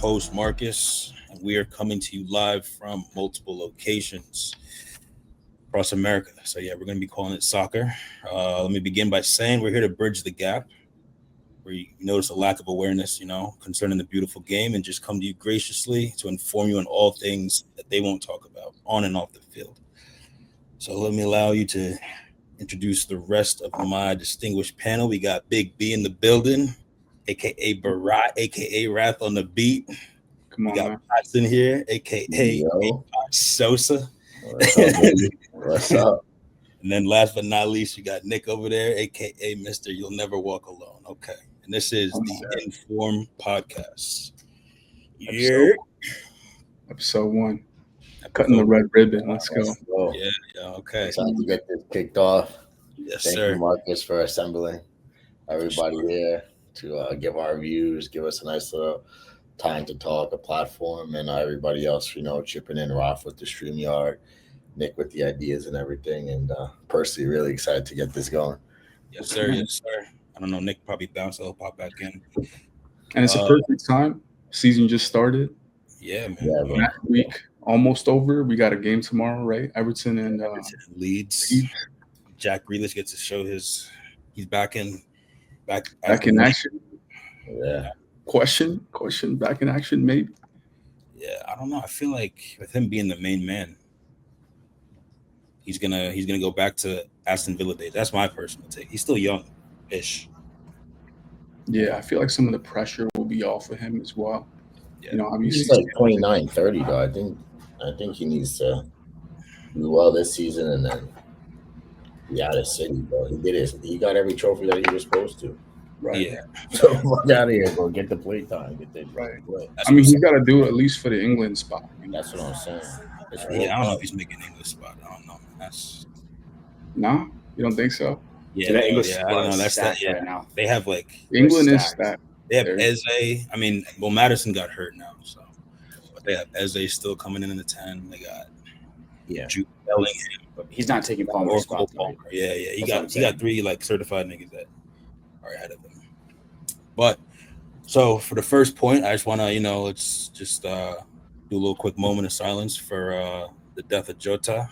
host, Markus, and we are coming to you live from multiple locations across America. So, yeah, we're going to be calling it soccer. Let me begin by saying we're here to bridge the gap where you notice a lack of awareness, concerning the beautiful game, and just come to you graciously to inform you on all things that they won't talk about on and off the field. So, let me allow you to introduce the rest of my distinguished panel. We got Big B in the building, aka Barat, aka Raath on the beat. Come We on, got man. Potts in here, aka Yo, Sosa. what's up, baby? What's up? And then last but not least, we got Nick over there, aka Mr. You'll Never Walk Alone. Okay. And this is the Inform Podcast. Episode, episode 1. Cutting the red ribbon. Let's go. Yeah, okay. Time to get this kicked off. Yes, Thank sir. you, Markus, for assembling everybody here to give our views, give us a nice little time to talk, a platform, and everybody else, chipping in. Raath with the StreamYard, Nick with the ideas and everything, and personally really excited to get this going. Yes, sir. Yes, sir. I don't know. Nick probably bounced. I'll pop back in. And it's a perfect time. Season just started. Yeah, man. Yeah, bro. Next week almost over. We got a game tomorrow, right? Everton and Leeds. Jack Grealish gets to show he's back in action. Yeah. Question, back in action, maybe. Yeah, I don't know. I feel like with him being the main man, he's gonna go back to Aston Villa days. That's my personal take. He's still young-ish. Yeah, I feel like some of the pressure will be off of him as well. Yeah. Obviously He's like 29, 30, though. I think he needs to do well this season and then be out of City, bro. He got every trophy that he was supposed to. Right. Yeah. So fuck out of here, bro. Get the play time. Right. Play. He's got to do it at least for the England spot. That's what I'm saying. I don't know if he's making English spot. I don't know. No, you don't think so? Yeah, that English I don't know. That's that. Yeah, right now. They have England is stacked. They have Eze. Madison got hurt now, so but they have Eze still coming in the 10. They got Jude Bellingham. But he's not taking Palmer's spot. Yeah. He got 3 certified niggas that are ahead of him. But so for the first point, I just want to let's just do a little quick moment of silence for the death of Jota.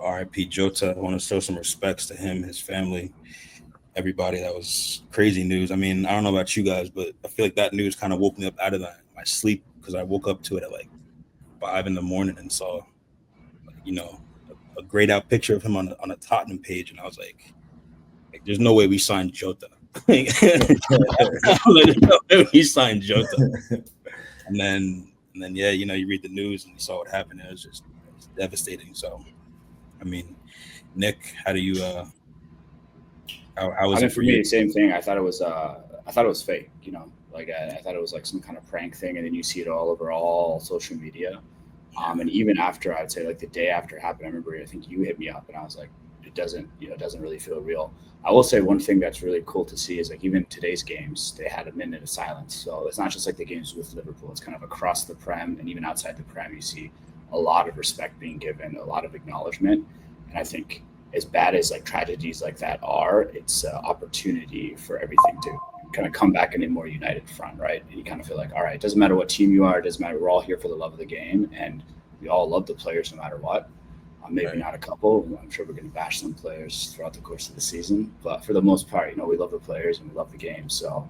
R.I.P. Jota. I want to show some respects to him, his family, everybody. That was crazy news. I don't know about you guys, but I feel like that news kind of woke me up out of my sleep because I woke up to it at 5 a.m. and saw, a grayed out picture of him on a Tottenham page, and I was like there's no way we signed Jota. There's no way we signed Jota. And then you read the news and you saw what happened. It was devastating. So. Nick, how do you? How was it for you? Same thing. I thought it was fake. I thought it was like some kind of prank thing, and then you see it all over all social media. And even after, I'd say the day after it happened, I remember I think you hit me up, and I was like, it doesn't really feel real. I will say one thing that's really cool to see is even today's games, they had a minute of silence. So it's not just the games with Liverpool; it's kind of across the Prem, and even outside the Prem, you see a lot of respect being given, a lot of acknowledgement. And I think as bad as tragedies like that are, it's an opportunity for everything to kind of come back in a more united front, right? And you kind of feel all right, it doesn't matter what team you are, it doesn't matter, we're all here for the love of the game, and we all love the players no matter what. Maybe not a couple. I'm sure we're going to bash some players throughout the course of the season, but for the most part, we love the players and we love the game. So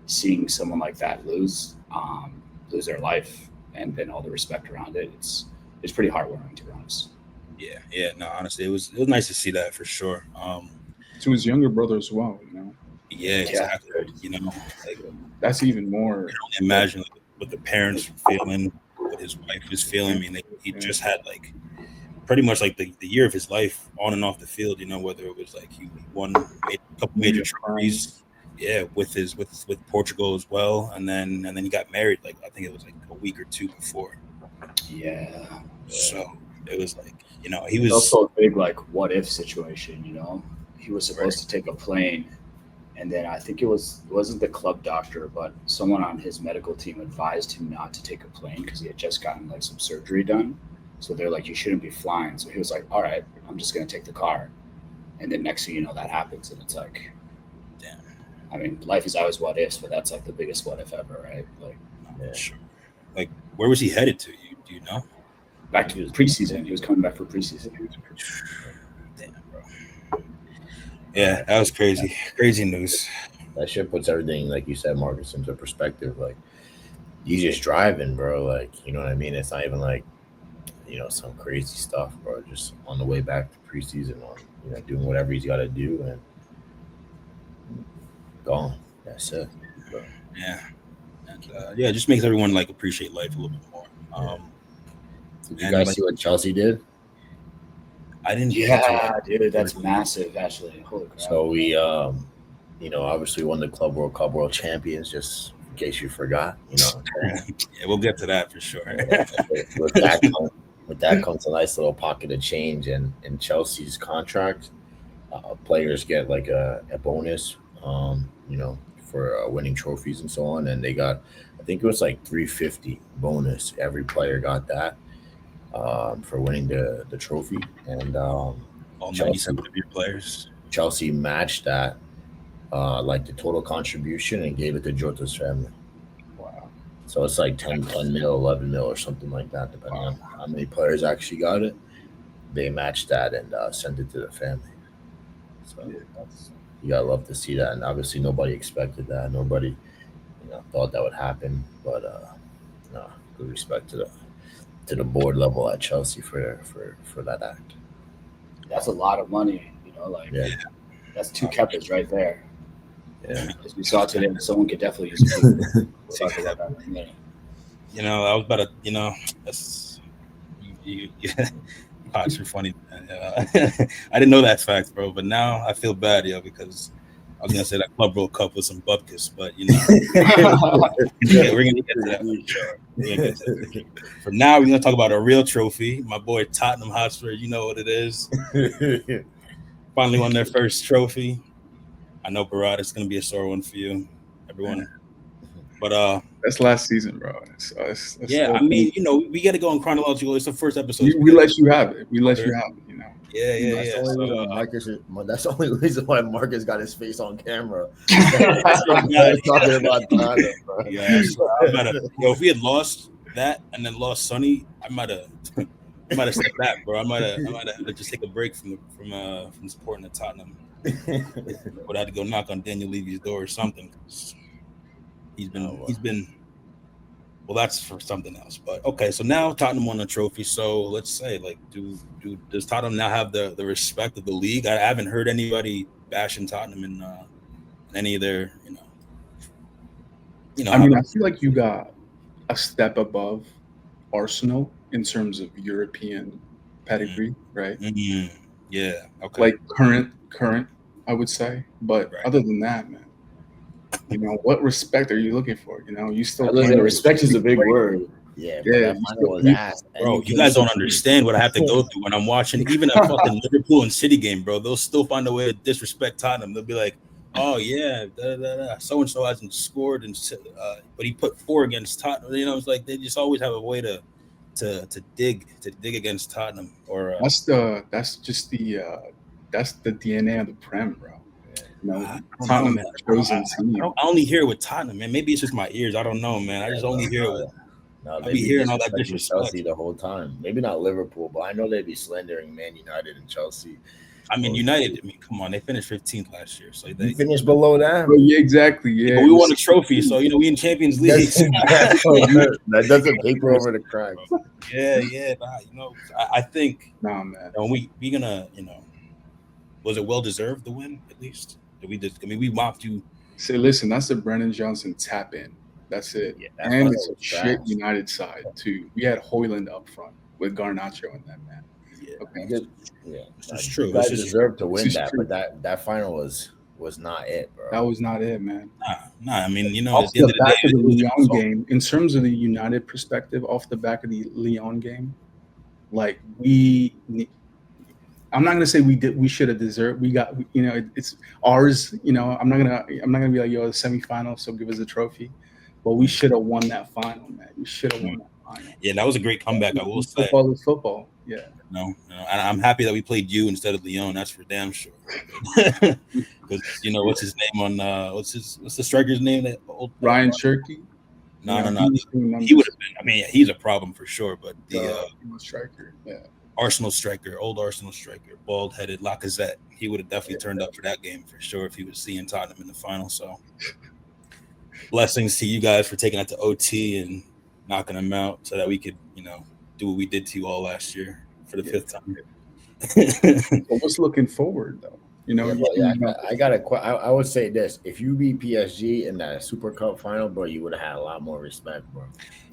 seeing someone like that lose their life and then all the respect around it, it's pretty heartwarming, to be honest. Yeah. No, honestly, it was nice to see that for sure. To his younger brother as well, Yeah, exactly. That's even more. I don't imagine what the parents were feeling, what his wife was feeling. He just had pretty much the year of his life on and off the field. Whether it was he won a couple major trophies. Yeah, with Portugal as well, and then he got married. I think it was a week or 2 before. Yeah. So it was he was also a big what if situation. He was supposed to take a plane And then I think it wasn't the club doctor, but someone on his medical team advised him not to take a plane because he had just gotten like some surgery done. So they're like, you shouldn't be flying. So he was like, all right, I'm just going to take the car. And then next thing you know, that happens. And it's like, damn. I mean, life is always what ifs, but that's like the biggest what if ever, right? Like, yeah. Sure. Like, where was he headed to? Do you know? Back to his preseason. He was coming back for preseason. Damn, bro. Yeah, that was crazy. Crazy news. That shit puts everything, like you said, Markus, into perspective. Like, you just driving, bro. Like, you know what I mean? It's not even like, some crazy stuff, bro. Just on the way back to preseason, or doing whatever he's got to do, and gone. That's it. Bro. Yeah, and it just makes everyone like appreciate life a little bit more. Did you guys see what Chelsea did? I didn't. Yeah, dude, that's massive. Actually, holy crap. So we, obviously won the Club World Cup World Champions. Just in case you forgot, Yeah, we'll get to that for sure. With that comes a nice little pocket of change, and in Chelsea's contract, players get like a bonus, for winning trophies and so on. And they got, I think it was like $350 bonus. Every player got that for winning the trophy. And all 97 of your players. Chelsea matched that, like the total contribution, and gave it to Jota's family. Wow. So it's like 10 mil, 11 mil, or something like that, depending on how many players actually got it. They matched that and sent it to the family. So you gotta love to see that. And obviously nobody expected that. Nobody, thought that would happen. But good respect to the board level at Chelsea for that act. That's a lot of money, that's 2 Kepas right there. Yeah. As we saw today, someone could definitely use it. Talk about that in a minute. I was about to, that's you're funny. I didn't know that fact, bro, but now I feel bad, because I was gonna say that Club World Cup was some bupkis, but we're gonna get to that. For now, we're gonna talk about a real trophy. My boy Tottenham Hotspur, you know what it is. Finally won their first trophy. I know, Raath, it's gonna be a sore one for you, everyone. But that's last season, bro. That's yeah, I mean, we got to go in chronological. It's the first episode. We let you have it. We let you have it. Yeah. That's the only reason why Markus got his face on camera. Talking about Tottenham, bro. Yeah, so if we had lost that and then lost Sonny, I might have stepped back, bro. I might have just take a break from supporting the Tottenham. But I had to go knock on Daniel Levy's door or something. He's been. Well, that's for something else. But okay, so now Tottenham won a trophy. So let's say, like, does Tottenham now have the respect of the league? I haven't heard anybody bashing Tottenham in any of their, I mean, I feel like you got a step above Arsenal in terms of European pedigree, right? Mm-hmm. Yeah. Okay. Like current, I would say. But other than that, man, what respect are you looking for? You still respect is a big word. Yeah. Bro, you guys don't understand what I have to go through when I'm watching even a fucking Liverpool and City game, bro. They'll still find a way to disrespect Tottenham. They'll be like, "Oh yeah, so and so hasn't scored, but he put 4 against Tottenham." It's like they just always have a way to dig against Tottenham. Or that's the DNA of the Prem, bro. Tottenham chosen team. I only hear it with Tottenham, man. Maybe it's just my ears. I don't know, man. I just only hear it with. I'll be hearing all that disrespect Chelsea the whole time. Maybe not Liverpool, but I know they'd be slandering Man United and Chelsea. I mean, United. I mean, come on, they finished 15th last year, so they finished below that. Oh, yeah, exactly. Yeah, but we won a trophy, so we in Champions League. That doesn't paper over the cracks. Yeah. I think. Nah, man. We gonna, was it well deserved the win at least? Did we just? I mean, we mocked you. Say, listen, that's the Brennan Johnson tap in. That's it. Yeah, and it's a shit United side too. We had Højlund up front with Garnacho in that, man. Yeah. Okay. It's true. You guys deserved to win that, but that final was not it, bro. That was not it, man. Nah. I mean, off the back of the Lyon game, in terms of the United perspective, off the back of the Lyon game, like I'm not gonna say we should have deserved. We got, it's ours. I'm not gonna be like, yo, the semifinal, so give us a trophy. But we should have won that final, man. We should have won that final. Yeah, that was a great comeback. I will say. Football is football. Yeah. No, and I'm happy that we played you instead of Leon. That's for damn sure. Because what's his name on what's the striker's name? That old Ryan Cherky. No. He would have been. I mean, he's a problem for sure. But the striker, yeah. Arsenal striker, old Arsenal striker, bald-headed Lacazette. He would have definitely turned up for that game for sure if he was seeing Tottenham in the final. So, blessings to you guys for taking that to OT and knocking them out, so that we could, do what we did to you all last year for the fifth time. So what's looking forward though? I would say this: if you beat PSG in that Super Cup final, bro, you would have had a lot more respect, bro.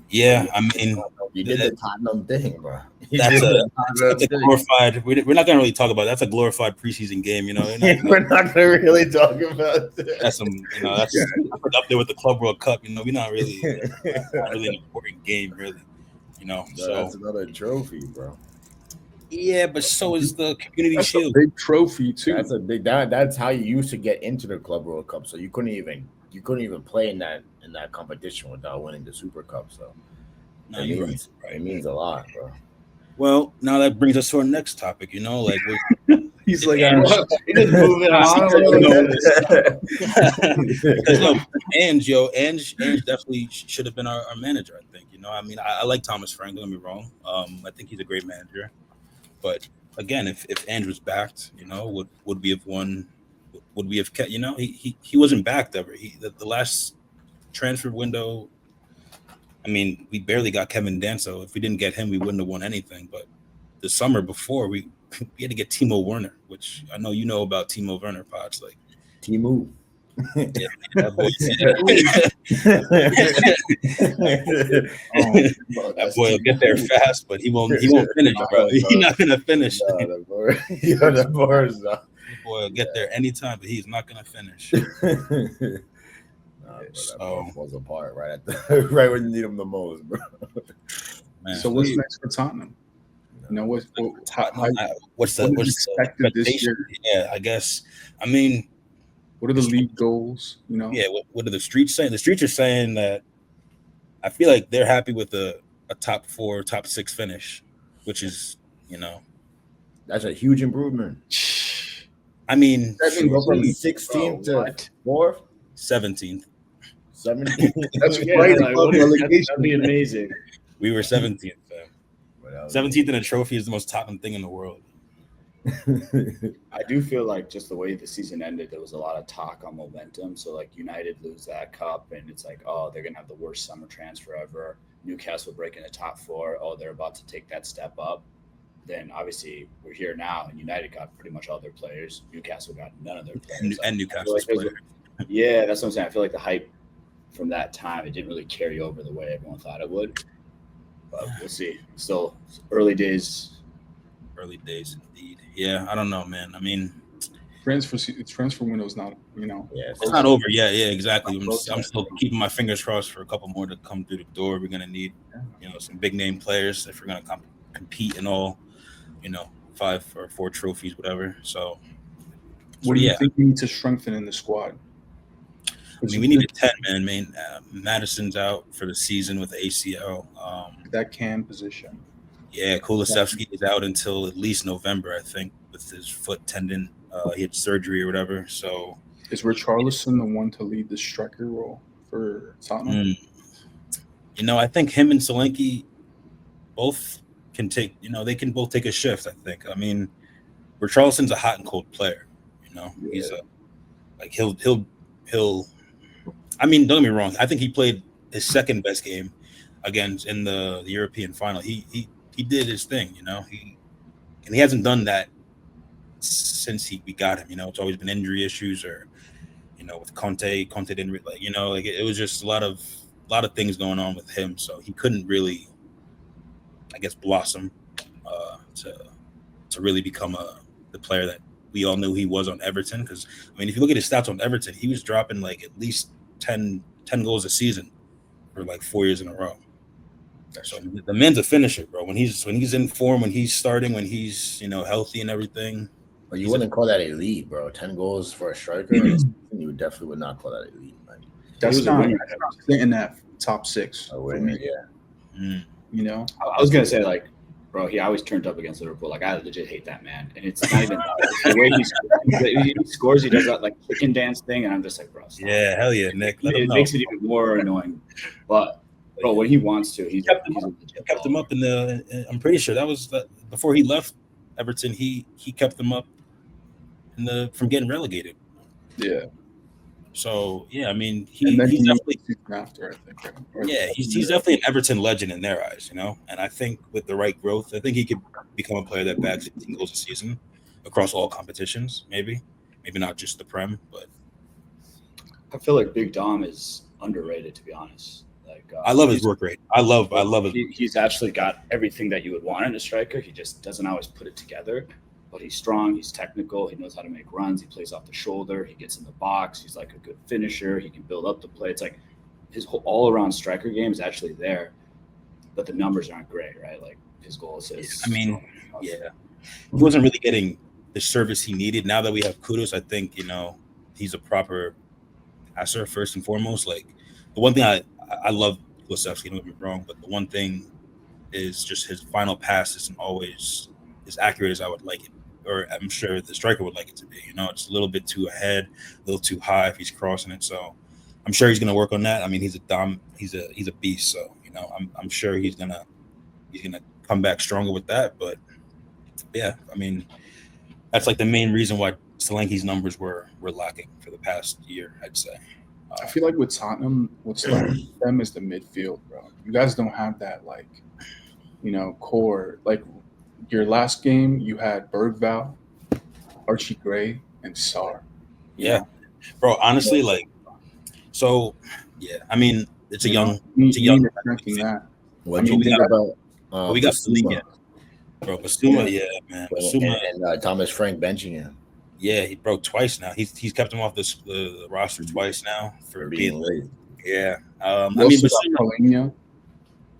Yeah, I mean, you did the Tottenham thing, bro. That's a glorified. We're not gonna really talk about it. That's a glorified preseason game, We're not gonna really talk about that. That's some, that's up there with the Club World Cup. We're not really an important game, really. So that's another trophy, bro. Yeah, but so is the Community Shield. A big trophy too. That's a big. That's how you used to get into the Club World Cup. So you couldn't even play in that competition without winning the Super Cup. So it means a lot, bro. Well, now that brings us to our next topic. He's like, he's moving on. Ange definitely should have been our manager. I think. I mean, I like Thomas Frank. Don't get me wrong. I think he's a great manager. But again, if Ange was backed, would we have won? Would we have kept? He wasn't backed ever. The last transfer window. I mean, we barely got Kevin Danso. If we didn't get him, we wouldn't have won anything. But the summer before, we had to get Timo Werner, which I know you know about Timo Werner, Pots. Like Timo. Yeah, that boy will get there fast, but he won't finish, bro. He's not gonna finish. The boy will get there anytime, but he's not gonna finish. So falls apart right when you need him the most, bro. Man, so what's next for Tottenham? What's the expectation? Yeah, I guess. I mean, what are the league goals? Yeah. What are the streets saying? The streets are saying that I feel like they're happy with a top 4, top 6 finish, which is that's a huge improvement. I mean, from 16th to 4th, 17th. 17th. That's right. That'd be amazing. We were 17th. 17th in a trophy is the most Tottenham thing in the world. I do feel like just the way the season ended, there was a lot of talk on momentum. So like United lose that cup, and it's like, oh, they're gonna have the worst summer transfer ever. Newcastle breaking the top 4. Oh, they're about to take that step up. Then obviously we're here now, and United got pretty much all their players. Newcastle got none of their players. And Newcastle's players. Yeah, that's what I'm saying. I feel like the hype from that time, it didn't really carry over the way everyone thought it would. But we'll see. Still early days. Early days, indeed. Yeah, I don't know, man. I mean, transfer window's not, it's not over yet. Yeah, exactly. I'm still keeping my fingers crossed for a couple more to come through the door. We're gonna need, some big name players if we're gonna compete in all, 5 or 4 trophies, whatever. So, what do you think we need to strengthen in the squad? I mean, we need a 10 man. Madison's out for the season with the ACL. That cam position. Yeah, Kulusevski is out until at least November, I think, with his foot tendon. He had surgery or whatever. So, is Richarlison the one to lead the striker role for Tottenham? I think him and Solanke both can take. They can both take a shift. I think. I mean, Richarlison's a hot and cold player. He's he'll. I mean, don't get me wrong. I think he played his second best game again in the European final. He did his thing, he hasn't done that since we got him. It's always been injury issues or, with Conte. Conte didn't it was just a lot of things going on with him. So he couldn't really, I guess, blossom to really become the player that we all knew he was on Everton. Because I mean, if you look at his stats on Everton, he was dropping like at least 10 goals a season for like 4 years in a row. So the man's a finisher, bro. When he's in form, when he's starting, when he's healthy and everything. But you wouldn't call that elite, bro. 10 goals for a striker, you definitely would not call that elite. Like, that's not sitting at top 6 for me. Yeah. You know, I was gonna say, like, bro, he always turned up against Liverpool. Like, I legit hate that man, and it's not even the way he scores. He does that like chicken dance thing, and I'm just like, bro, stop. Yeah, hell yeah, Nick. It makes it even more annoying. But bro, when he wants to, he kept him up in the. I'm pretty sure that was before he left Everton. He kept them up from getting relegated. Yeah. So yeah, I mean, he's definitely after. I think. Yeah, he's definitely an Everton legend in their eyes, And I think with the right growth, I think he could become a player that bags 18 goals a season across all competitions. Maybe not just the Prem, but I feel like Big Dom is underrated, to be honest. Like, I love his work rate. I love his. He's actually got everything that you would want in a striker. He just doesn't always put it together. But he's strong, he's technical, he knows how to make runs, he plays off the shoulder, he gets in the box, he's like a good finisher, he can build up the play. It's like his whole all-around striker game is actually there, but the numbers aren't great, right? Like his goal assists. I mean, he wasn't really getting the service he needed. Now that we have Kudus, I think, he's a proper passer first and foremost. Like the one thing I love Kulusevski, don't get me wrong, but the one thing is just his final pass isn't always as accurate as I would like it. Or I'm sure the striker would like it to be. It's a little bit too ahead, a little too high if he's crossing it. So I'm sure he's going to work on that. I mean, he's a beast. So I'm sure he's gonna come back stronger with that. But yeah, I mean, that's like the main reason why Solanke's numbers were lacking for the past year, I'd say. I feel like with Tottenham, what's lacking them is the midfield, bro. You guys don't have that core like. Your last game, you had Bergvall, Archie Gray, and Sarr. Yeah, bro. Honestly, I mean, it's a young. That. What do you think about? We got Basuma, bro. Basuma, yeah, man. Basuma and Thomas Frank benching him. Yeah, he broke twice now. He's kept him off the roster twice now for being late. Yeah, I mean, Basuma.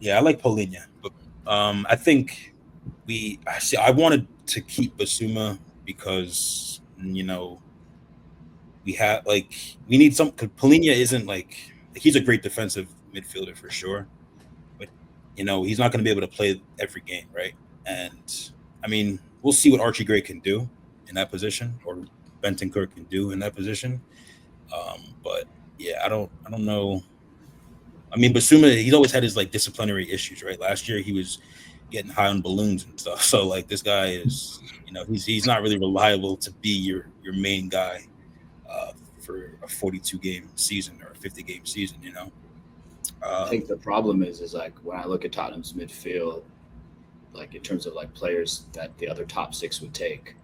Yeah, I like Paulinho, but I think. I wanted to keep Basuma because we need some. Paulinho isn't he's a great defensive midfielder for sure, but he's not going to be able to play every game, right? And I mean, we'll see what Archie Gray can do in that position, or Bentancur can do in that position. But yeah, I don't know. I mean, Basuma, he's always had his disciplinary issues, right? Last year he was getting high on balloons and stuff. So this guy is, he's not really reliable to be your main guy for a 42 game season or a 50 game season. I think the problem is when I look at Tottenham's midfield, in terms of players that the other top 6 would take,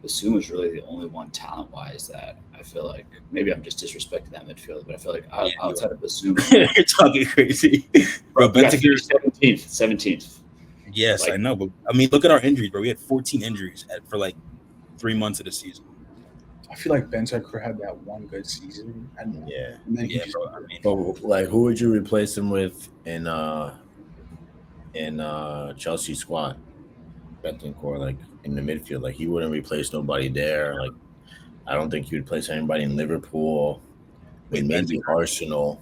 Basuma is really the only one talent wise that I feel like maybe I'm just disrespecting that midfield, but I feel like outside of Basuma, you're talking crazy, bro. Bentancur 17th. Yes, I know, but I mean, look at our injuries, bro. We had 14 injuries for 3 months of the season. I feel like Bentancur had that one good season, and then but who would you replace him with in Chelsea squad? Bentancur, in the midfield, he wouldn't replace nobody there. I don't think he would replace anybody in Liverpool. Maybe Arsenal,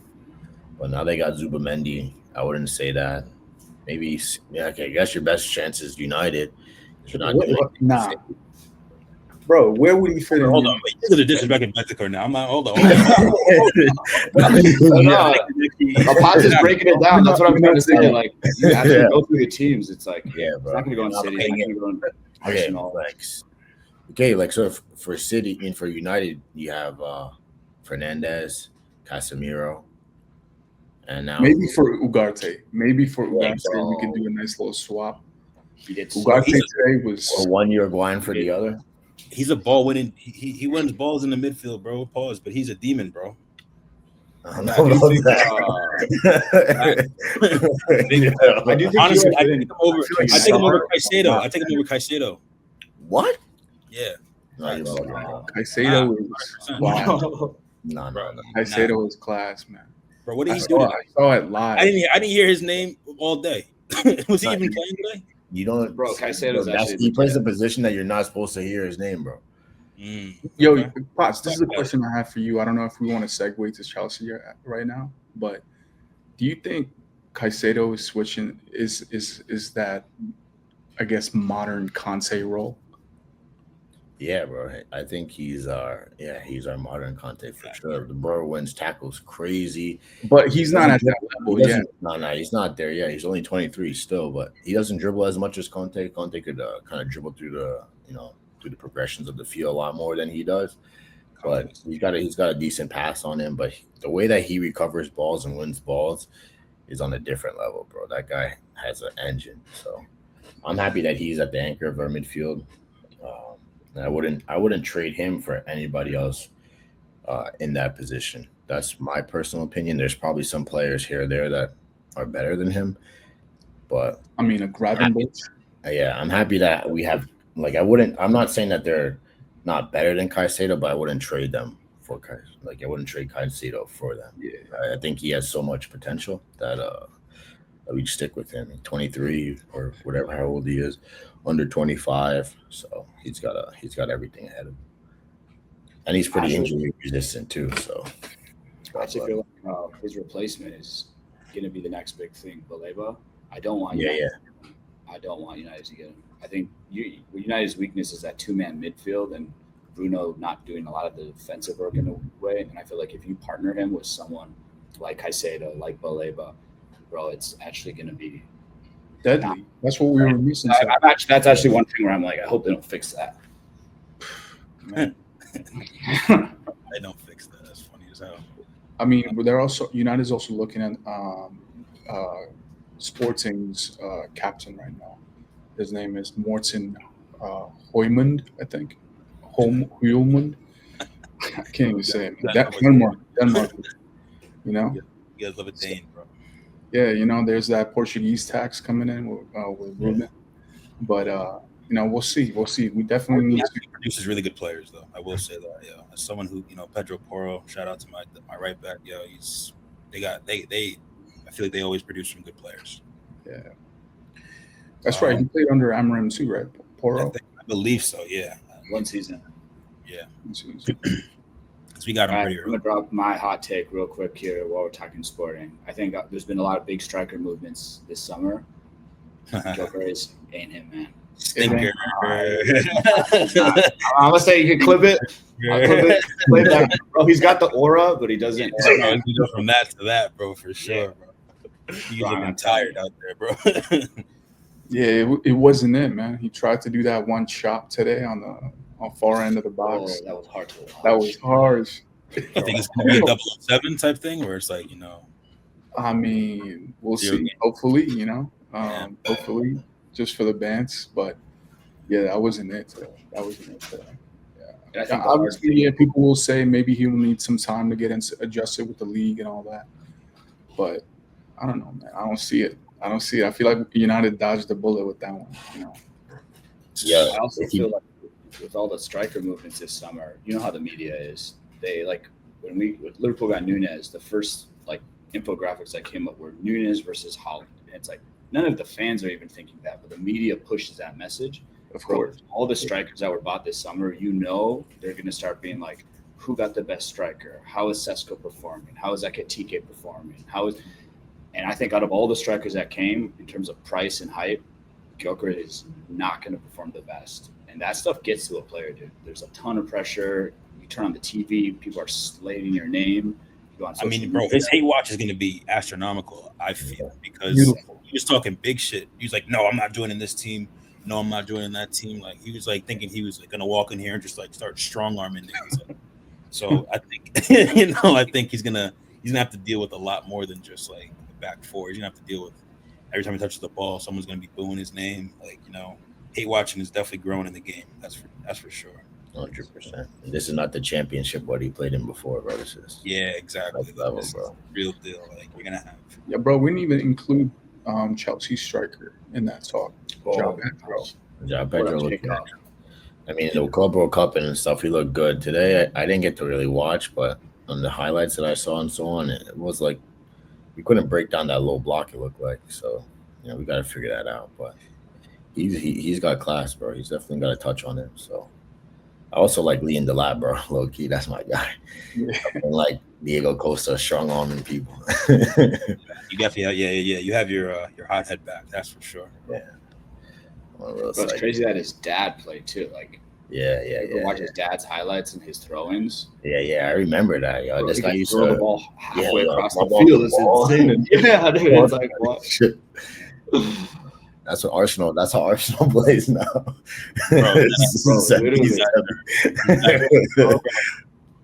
but now they got Zubamendi. I wouldn't say that. Maybe, I guess your best chance is United. You're not bro, where would he fit in? Hold on, you're going to disrespect Bentancur now. I'm not, hold on. Potts is breaking it down. That's what I'm trying to say. You actually go through the teams. It's bro. It's not going to go in City. It's not going to go in Arsenal. So for City and for United, you have Fernandes, Casemiro. And now maybe for Ugarte, we can do a nice little swap. Ugarte today was a 1 year grind for the other. He's a ball winning. He wins balls in the midfield, bro. Pause, but he's a demon, bro. I don't know about that. I do think honestly, I take him over Caicedo. I take him over Caicedo. What? Yeah. Caicedo is wow. No. Caicedo is class, man. Bro, what did he do? I saw it live. I didn't hear his name all day. Was he Not- even playing today? You don't, Bro, Caicedo's bro, actually he plays legit. a position that you're not supposed to hear his name, bro. Yo, Okay. Potts, this is a question I have for you. I don't know if we want to segue to Chelsea right now, but do you think Caicedo is switching? Is that, I guess, modern Conte role? Yeah, bro. I think he's our modern Conte for sure. The bro wins tackles crazy. But he's not at that level yet. No, he's not there yet. He's only 23 still, but he doesn't dribble as much as Conte. Conte could kind of dribble through the progressions of the field a lot more than he does. But he's got a decent pass on him. But the way that he recovers balls and wins balls is on a different level, bro. That guy has an engine. So I'm happy that he's at the anchor of our midfield. And I wouldn't trade him for anybody else in that position. That's my personal opinion. There's probably some players here or there that are better than him, but I mean, a Gravenberch. I'm happy that we have. I'm not saying that they're not better than Caicedo, but I wouldn't trade them for Caicedo. I wouldn't trade Caicedo for them. Yeah. I think he has so much potential that we stick with him. 23 or whatever, how old he is. Under 25, so he's got everything ahead of him, and he's pretty injury resistant too. So I actually feel like his replacement is going to be the next big thing. Baleba, I don't want United. I don't want United to get him. I think United's weakness is that two-man midfield and Bruno not doing a lot of the defensive work in a way. And I feel like if you partner him with someone like Caicedo, like Baleba, bro, it's actually going to be deadly. That's what we were missing. That's actually one thing where I'm like, I hope they don't fix that. They don't fix that. That's funny as hell. I mean, but United's also looking at Sporting's captain right now. His name is Morten Højmund, I think. Højmund. I can't even say it. Denmark. You know? You guys love a Dane, bro. Yeah, there's that Portuguese tax coming in with Ruben. But, we'll see. We definitely need to. He produces really good players, though. I will say that, yeah. As someone who, Pedro Porro, shout out to my right back, yo, I feel like they always produce some good players. Yeah. That's right. He played under Amarim too, right? Porro? I believe so, yeah. One season. Yeah. Because we got him pretty early. I'm going to drop my hot take real quick here while we're talking Sporting. I think there's been a lot of big striker movements this summer. Joker ain't him, man. Stinker. I'm gonna say you can clip it. Clip that. Bro, he's got the aura, but he doesn't. Yeah, you go from that to that, bro, for sure, bro. He's looking tired out there, bro. Yeah, it wasn't it, man. He tried to do that one shot today on far end of the box. Oh, that was hard to watch. That was harsh. I think it's gonna be a 007 type thing, where it's like, I mean, we'll see. Hopefully, hopefully, just for the bands. But yeah, that wasn't it. Yeah. Obviously, people will say maybe he will need some time to get adjusted with the league and all that. But I don't know, man. I don't see it. I feel like United dodged the bullet with that one. Yeah. I also feel like with all the striker movements this summer, you know how the media is. They when Liverpool got Nunez, the first infographics that came up were Nunez versus Haaland. And it's like none of the fans are even thinking that, but the media pushes that message. Of course. All the strikers that were bought this summer, they're going to start being like, who got the best striker? How is Sesko performing? How is Ekitike performing? And I think out of all the strikers that came in terms of price and hype, Gyökeres is not going to perform the best. And that stuff gets to a player, dude. There's a ton of pressure. You turn on the TV, people are slating your name. Bro, his hate watch is going to be astronomical, I feel, because he was talking big shit. He was like, no, I'm not joining this team. No, I'm not joining that team. Like, he was thinking he was going to walk in here and just start strong arming niggas. So I think, I think he's gonna have to deal with a lot more than just the back four. He's gonna have to deal with every time he touches the ball, someone's gonna be booing his name. Hate watching is definitely growing in the game. That's for sure. 100%. This is not the championship what he played in before, bro. This is exactly level, bro. Real deal. We're gonna have. Yeah, bro. We didn't even include Chelsea striker in that talk. João Pedro looked good. I mean, the Club World Cup and stuff, he looked good. Today, I didn't get to really watch, but on the highlights that I saw and so on, it was like we couldn't break down that low block, it looked like. So we got to figure that out. But he's got class, bro. He's definitely got a touch on him. So I also like Lee and Delap, bro. Low key, that's my guy. And like Diego Costa, strong arming people. You definitely, yeah. You have your hothead back, that's for sure. Yeah. But it's crazy that his dad played too. Like, yeah. Watch his dad's highlights and his throw-ins. Yeah. I remember that, yo. This guy used to throw the ball halfway across the ball field. It's insane. Yeah, dude. It's like what? Shit. That's what Arsenal. That's how Arsenal plays now. Bro,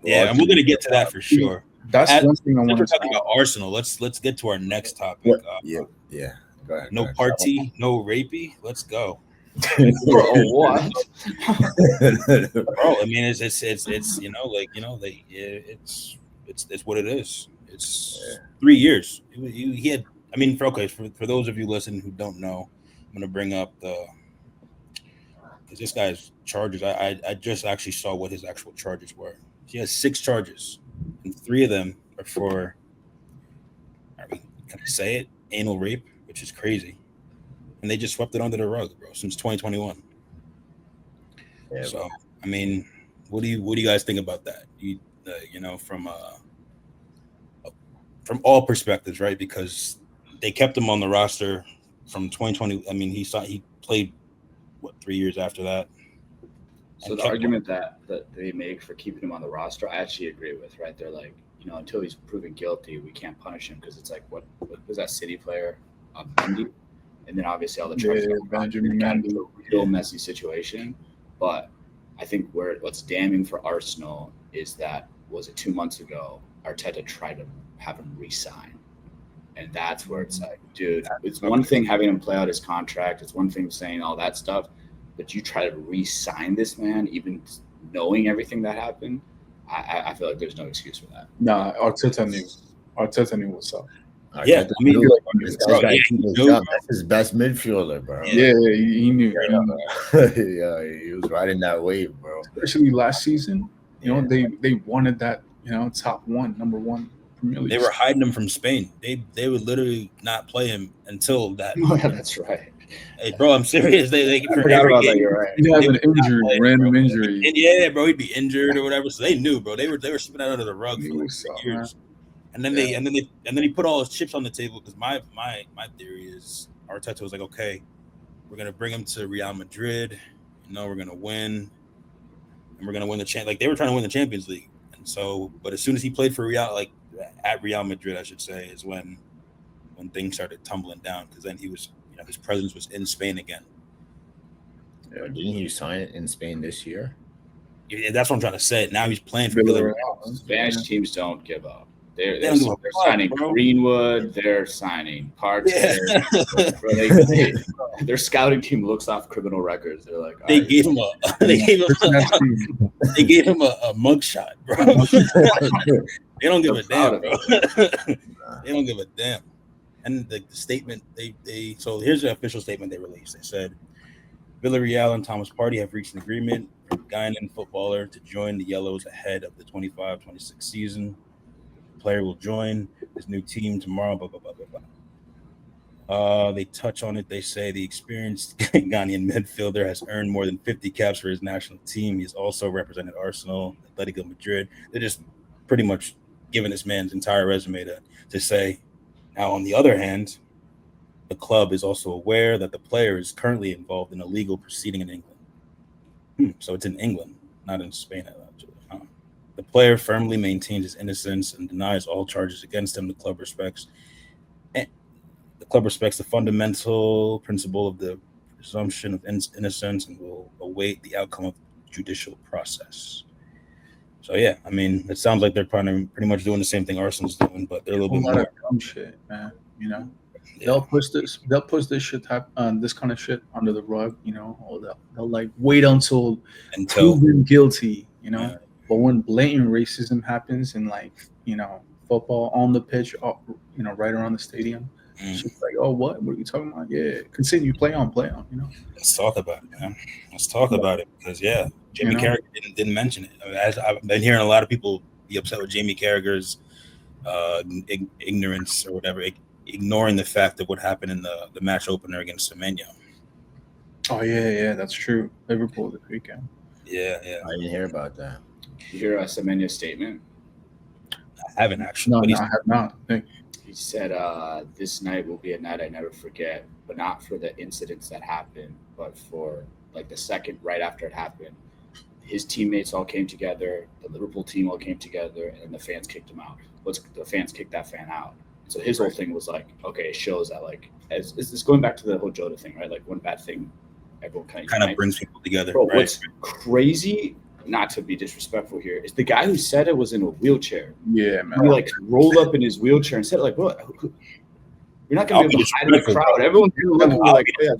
yeah, and we're gonna get to that for sure. That's one thing I want to talk about Arsenal. Let's get to our next topic. Yeah. Go ahead, no party, no rapey. Let's go. Bro, what? Bro, I mean, it's what it is. It's 3 years. He had. I mean, for those of you listening who don't know, I'm gonna bring up because this guy's charges. I just actually saw what his actual charges were. He has 6 charges, and 3 of them are for. I mean, can I say it? Anal rape, which is crazy. And they just swept it under the rug, bro, since 2021. Yeah, so, bro. I mean, what do you guys think about that? From all perspectives, right? Because they kept him on the roster from 2020. I mean, he played 3 years after that. So the argument that they make for keeping him on the roster, I actually agree with. Right? They're like, until he's proven guilty, we can't punish him because it's like what was that City player, Bundy? And then obviously all the charges can be a real messy situation. But I think what's damning for Arsenal is that, was it 2 months ago, Arteta tried to have him re-sign. And that's where it's like, dude, it's one thing having him play out his contract. It's one thing saying all that stuff. But you try to re-sign this man, even knowing everything that happened, I feel like there's no excuse for that. Nah, Arteta knew what's up. Yeah, I mean, that's his best midfielder, bro. Yeah, he knew. Yeah, he was riding that wave, bro. Especially last season, they wanted that, number one Premier League. They were hiding him from Spain. They would literally not play him until that. Oh, yeah, that's right. Hey, bro, I'm serious. They forgot about that. You're right. He'd have an injury, random injury. And yeah, bro, he'd be injured or whatever. So they knew, bro. They were slipping out under the rug for years. And then he put all his chips on the table because my theory is Arteta was like, okay, we're gonna bring him to Real Madrid. We're gonna win, and we're gonna win the Like they were trying to win the Champions League, and so. But as soon as he played for at Real Madrid, I should say, is when things started tumbling down because then he was, his presence was in Spain again. Yeah, didn't he sign it in Spain this year? Yeah, that's what I'm trying to say. Now he's playing for Villarreal. Spanish teams don't give up. They're signing Greenwood. They're signing Parks. Yeah. Their scouting team looks off criminal records. They're like, they gave him a mugshot, bro. They don't give a damn, bro. They don't give a damn. And the statement so here's the official statement they released. They said Villarreal and Thomas Partey have reached an agreement for Ghanaian footballer to join the Yellows ahead of the 25-26 season. Player will join his new team tomorrow. Blah, blah, blah, blah, blah. They touch on it. They say the experienced Ghanaian midfielder has earned more than 50 caps for his national team. He's also represented Arsenal, Atletico Madrid. They're just pretty much giving this man's entire resume to say. Now, on the other hand, the club is also aware that the player is currently involved in a legal proceeding in England. So it's in England, not in Spain, actually. The player firmly maintains his innocence and denies all charges against him. The club respects the fundamental principle of the presumption of innocence and will await the outcome of the judicial process. So yeah, I mean, it sounds like they're pretty much doing the same thing Arsenal's doing, but they're a little bit more dumb shit, man. Yeah. They'll push this shit this kind of shit under the rug, or they'll like wait until proven guilty, Yeah. But when blatant racism happens in football on the pitch, right around the stadium, it's just like, oh, what are you talking about? Yeah, continue, play on. Let's talk about it, man. Let's talk about it because Jamie Carragher didn't mention it. As I've been hearing a lot of people be upset with Jamie Carragher's ignorance or whatever. ignoring the fact of what happened in the match opener against Semenyo. Oh yeah, that's true. Liverpool this weekend. Yeah. I didn't hear about that. You hear Semenyo's statement? I haven't actually. No, I have not. He said, "This night will be a night I never forget, but not for the incidents that happened, but for like the second right after it happened. His teammates all came together, the Liverpool team all came together, and the fans kicked him out. The fans kicked that fan out. So his whole thing was like, okay, it shows that like, is this going back to the whole Jota thing, right? Like one bad thing, everyone kind of brings people together. Bro, right? What's crazy, not to be disrespectful here, is the guy who said it was in a wheelchair. Yeah, man. He like rolled up in his wheelchair and said, like, bro, you're not gonna be able to hide in the crowd. Everyone's gonna look at me like, yeah,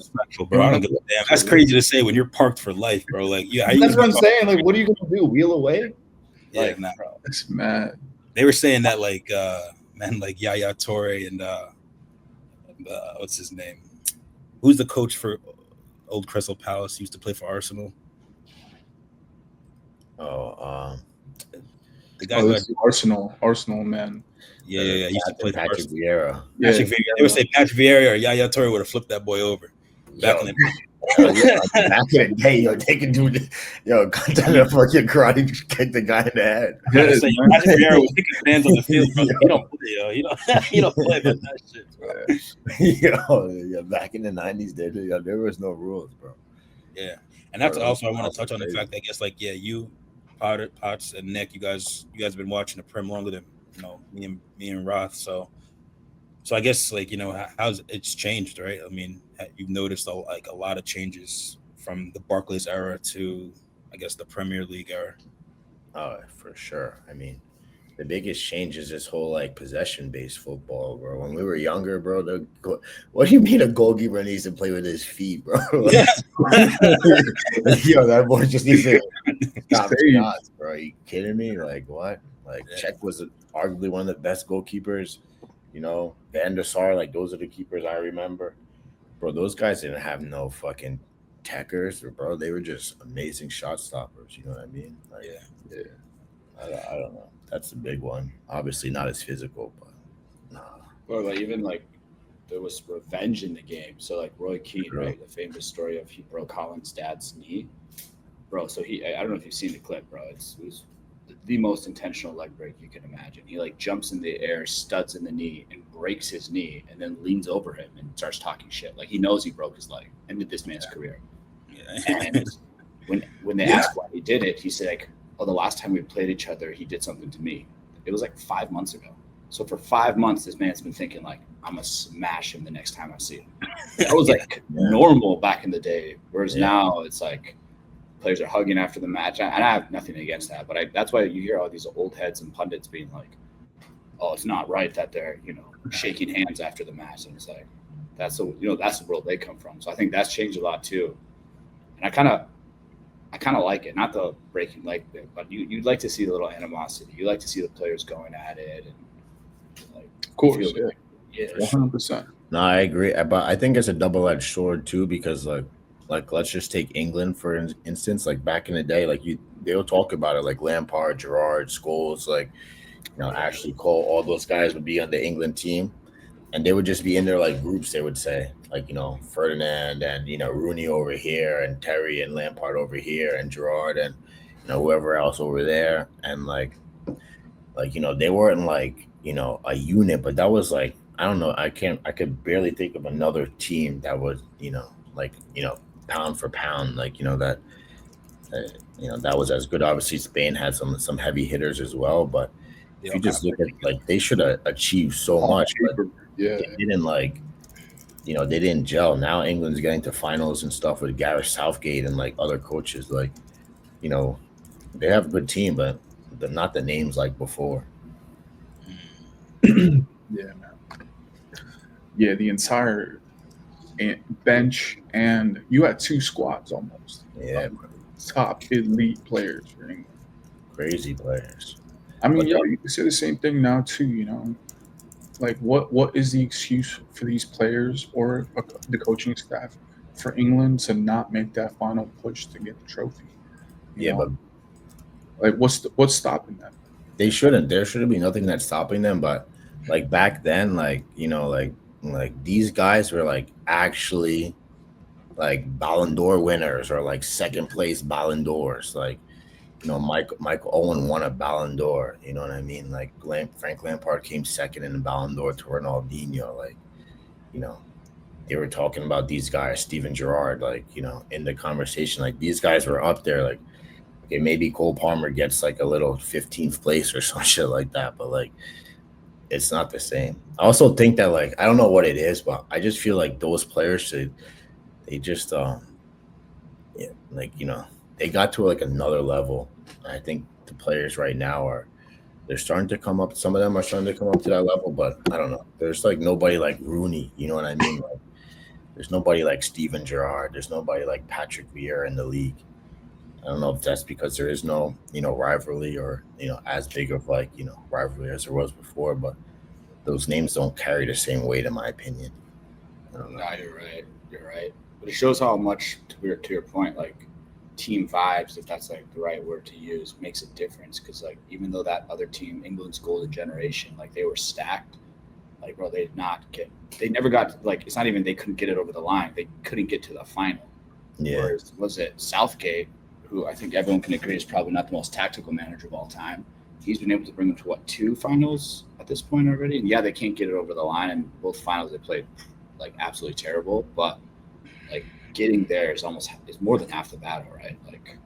bro. I don't give a damn. That's crazy to say when you're parked for life, bro. Like, yeah, that's what I'm saying. Like, what are you gonna do? Wheel away? Yeah, Like, nah. bro. That's mad. They were saying that like man, like Yaya Toure and what's his name? Who's the coach for Old Crystal Palace? He used to play for Arsenal. The guy who had, Arsenal man. yeah. He used to play for Patrick Arsenal. Vieira. Yeah, Patrick Vieira. They would say Patrick Vieira or Yaya Toure would have flipped that boy over back in the Back in the day, they can do contender fucking karate, kick the guy in the head. Patrick Vieira was kicking fans on the field, bro. He don't play, yo. He don't play about that shit, bro. Back in the 90s, there was no rules, bro. Yeah, and that's also I want to touch on the fact that I guess like you, Potts and Nick, you guys have been watching the Prem longer than me and Raath. So I guess like how's it's changed, right? I mean, you've noticed a lot of changes from the Barclays era to I guess the Premier League era. Oh, for sure. I mean, the biggest change is this whole like possession-based football, bro. When we were younger, bro, what do you mean a goalkeeper needs to play with his feet, bro? Yeah. That boy just needs to stop shots, bro. Are you kidding me? Like what? Like Czech was arguably one of the best goalkeepers. Van der Sar, like those are the keepers I remember. Bro, those guys didn't have no fucking techers, bro. They were just amazing shot stoppers. You know what I mean? Like, yeah. I don't know. That's the big one. Obviously not as physical, but nah. Or like even like there was revenge in the game. So like Roy Keane, right? The famous story of he broke Holland's dad's knee. Bro, so I don't know if you've seen the clip, bro. It was the most intentional leg break you can imagine. He like jumps in the air, studs in the knee, and breaks his knee, and then leans over him and starts talking shit. Like he knows he broke his leg, ended this man's career. Yeah. And when they asked why he did it, he said like, "Oh, the last time we played each other, he did something to me. It was like 5 months ago. So for 5 months, this man's been thinking like, I'm gonna smash him the next time I see him." That was like normal back in the day, whereas now it's like players are hugging after the match, and I have nothing against that, but that's why you hear all these old heads and pundits being like, "Oh, it's not right that they're shaking hands after the match," and it's like that's the world they come from. So I think that's changed a lot too, and I kind of like it, not the breaking leg thing, but you'd like to see the little animosity. You like to see the players going at it, and like of course, 100%. No, I agree, but I think it's a double-edged sword too, because like let's just take England for instance. Like back in the day, like they'll talk about it, like Lampard, Gerrard, Scholes, like Ashley Cole, all those guys would be on the England team, and they would just be in their like groups. They would say like Ferdinand and Rooney over here, and Terry and Lampard over here, and Gerrard and whoever else over there, and like they weren't like a unit, but that was like I don't know. I could barely think of another team that was pound for pound, like that was as good. Obviously, Spain had some heavy hitters as well, but if you just look at like they should have achieved so much, but they didn't they didn't gel. Now England's getting to finals and stuff with Gareth Southgate and like other coaches. Like they have a good team, but they're not the names like before. Yeah, man. Yeah, the entire bench, and you had two squads almost. Yeah, top elite players for England. Crazy players. I mean, you can say the same thing now too. Like what is the excuse for these players or the coaching staff for England to not make that final push to get the trophy? But like what's stopping them? They shouldn't. There shouldn't be nothing that's stopping them, but like back then, like these guys were like actually like Ballon d'Or winners or like second place Ballon d'Ors. Like, Michael Owen won a Ballon d'Or. You know what I mean? Like Frank Lampard came second in the Ballon d'Or to Ronaldinho. Like, you know, they were talking about these guys, Steven Gerrard, like, in the conversation, like these guys were up there. Like, okay, maybe Cole Palmer gets like a little 15th place or some shit like that, but like it's not the same. I also think that, like, I don't know what it is, but I just feel like those players they just yeah, like, they got to like another level. And I think the players right now they're starting to come up. Some of them are starting to come up to that level, but I don't know. There's like nobody like Rooney. You know what I mean? Like, there's nobody like Steven Gerrard. There's nobody like Patrick Vieira in the league. I don't know if that's because there is no, rivalry or, as big of like, rivalry as there was before, but those names don't carry the same weight in my opinion. I don't know. No, you're right. You're right. But it shows how much, to your point, like team vibes, if that's like the right word to use, makes a difference. Because like even though that other team, England's golden generation, like they were stacked, like bro, they never got, like, it's not even they couldn't get it over the line. They couldn't get to the final. Yeah. Whereas was it Southgate, who I think everyone can agree is probably not the most tactical manager of all time. He's been able to bring them to what, 2 finals at this point already? And yeah, they can't get it over the line, and both finals they played like absolutely terrible. But like getting there is more than half the battle, right? Like,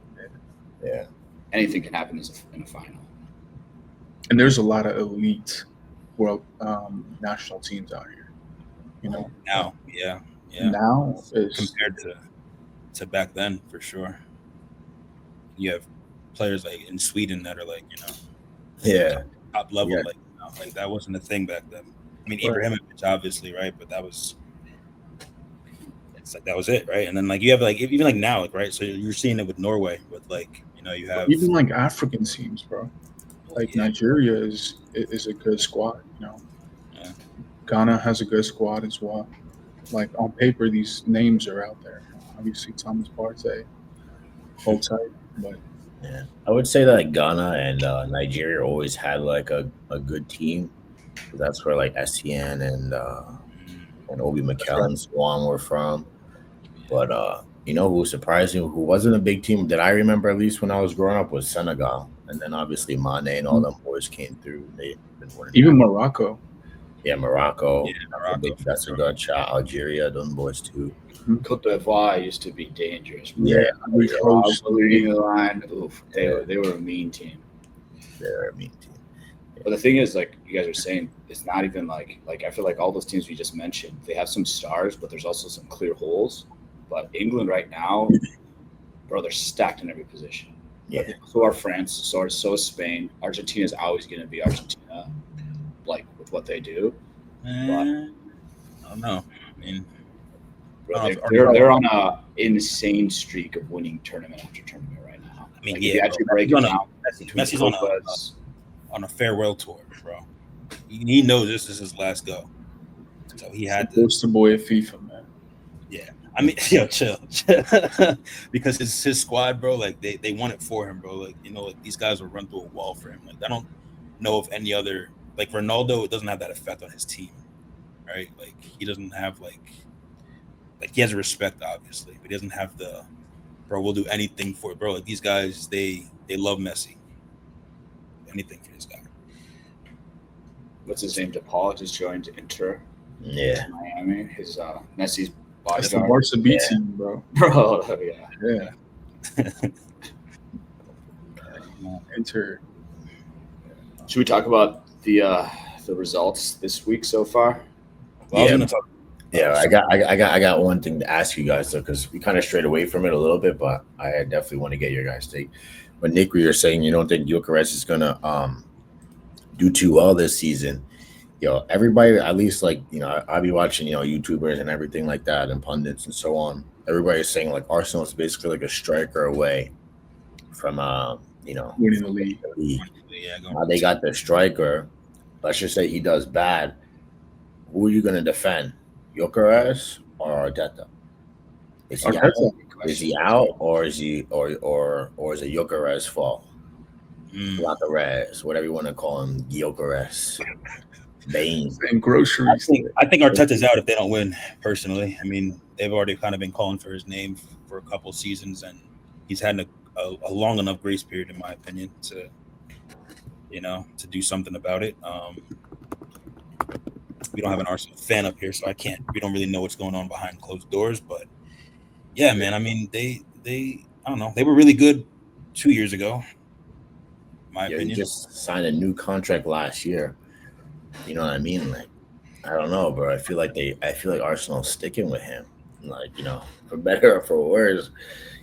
Yeah. anything can happen in a final. And there's a lot of elite world national teams out here. Now, yeah. Now is Compared to back then, for sure. You have players like in Sweden that are like, Yeah. top level. Yeah. Like, like that wasn't a thing back then. I mean, Right. Ibrahimovic, obviously, right? But it's like that was it, right? And then like you have like even like now, like, right? So you're seeing it with Norway, with like, you have even like African teams, bro. Like yeah, Nigeria is a good squad. Yeah. Ghana has a good squad as well. Like on paper, these names are out there. Obviously, Thomas Partey, hold tight, but Yeah. I would say that Ghana and Nigeria always had like a good team. That's where like SCN and Obi Mikel and so on were from. But who surprised me, who wasn't a big team that I remember, at least when I was growing up, was Senegal. And then obviously Mane and all them boys came through. They've been winning. even Morocco. Yeah, Morocco. Yeah, Morocco, That's a good shot. Algeria, them boys too. Cote d'Ivoire used to be dangerous. Yeah, We host Leading the line. Oof, they were a mean team. they're a mean team. But the thing is, like you guys are saying, it's not even like I feel like all those teams we just mentioned, they have some stars, but there's also some clear holes. But England right now, bro, they're stacked in every position. Yeah. So are France, so is Spain. Argentina is always going to be Argentina, like with what they do. I don't know. I mean, Bro, they're on a insane streak of winning tournament after tournament right now. I mean, Like, yeah, if you actually bro. break it down, Messi's on a farewell tour, bro. He knows this is his last go, so he had to. Poster boy at FIFA, man. Yeah, I mean, yo, chill, because his squad, bro. Like they want it for him, bro. Like like these guys will run through a wall for him. Like I don't know if any other, like Ronaldo, it doesn't have that effect on his team, right? Like he doesn't have like he has respect, obviously, but he doesn't have the, bro, we'll do anything for it, bro. Like these guys, they love Messi. Anything for this guy. what's his name? DePaul just joined Inter. Yeah. Miami. His Messi's That's the bodyguard. Barca B Yeah. team, bro. Bro, yeah. Yeah. Enter. Should we talk about the results this week so far? Well, I was Yeah. gonna talk. Yeah, I got one thing to ask you guys though, because we kind of strayed away from it a little bit, but I definitely want to get your guys' take. But Nick, you're saying you don't think Gyökeres is gonna do too well this season. Everybody, at least like I'll be watching YouTubers and everything like that and pundits and so on. Everybody's saying like Arsenal is basically like a striker away from Winning the league. Yeah, Now they got the striker. Let's just say he does bad. Who are you gonna defend? Gyökeres or Arteta? Is he out? Is he out, or is he or is it Gyökeres' fault? Gyökeres, whatever you want to call him, Gyökeres. Bane. And groceries. I think Arteta's out if they don't win. Personally, I mean, they've already kind of been calling for his name for a couple seasons, and he's had a long enough grace period, in my opinion, to do something about it. We don't have an Arsenal fan up here, so we don't really know what's going on behind closed doors. But yeah, man, I mean, they I don't know, they were really good 2 years ago. My opinion. He just signed a new contract last year. You know what I mean? Like, I don't know, bro. I feel like Arsenal's sticking with him. Like, for better or for worse,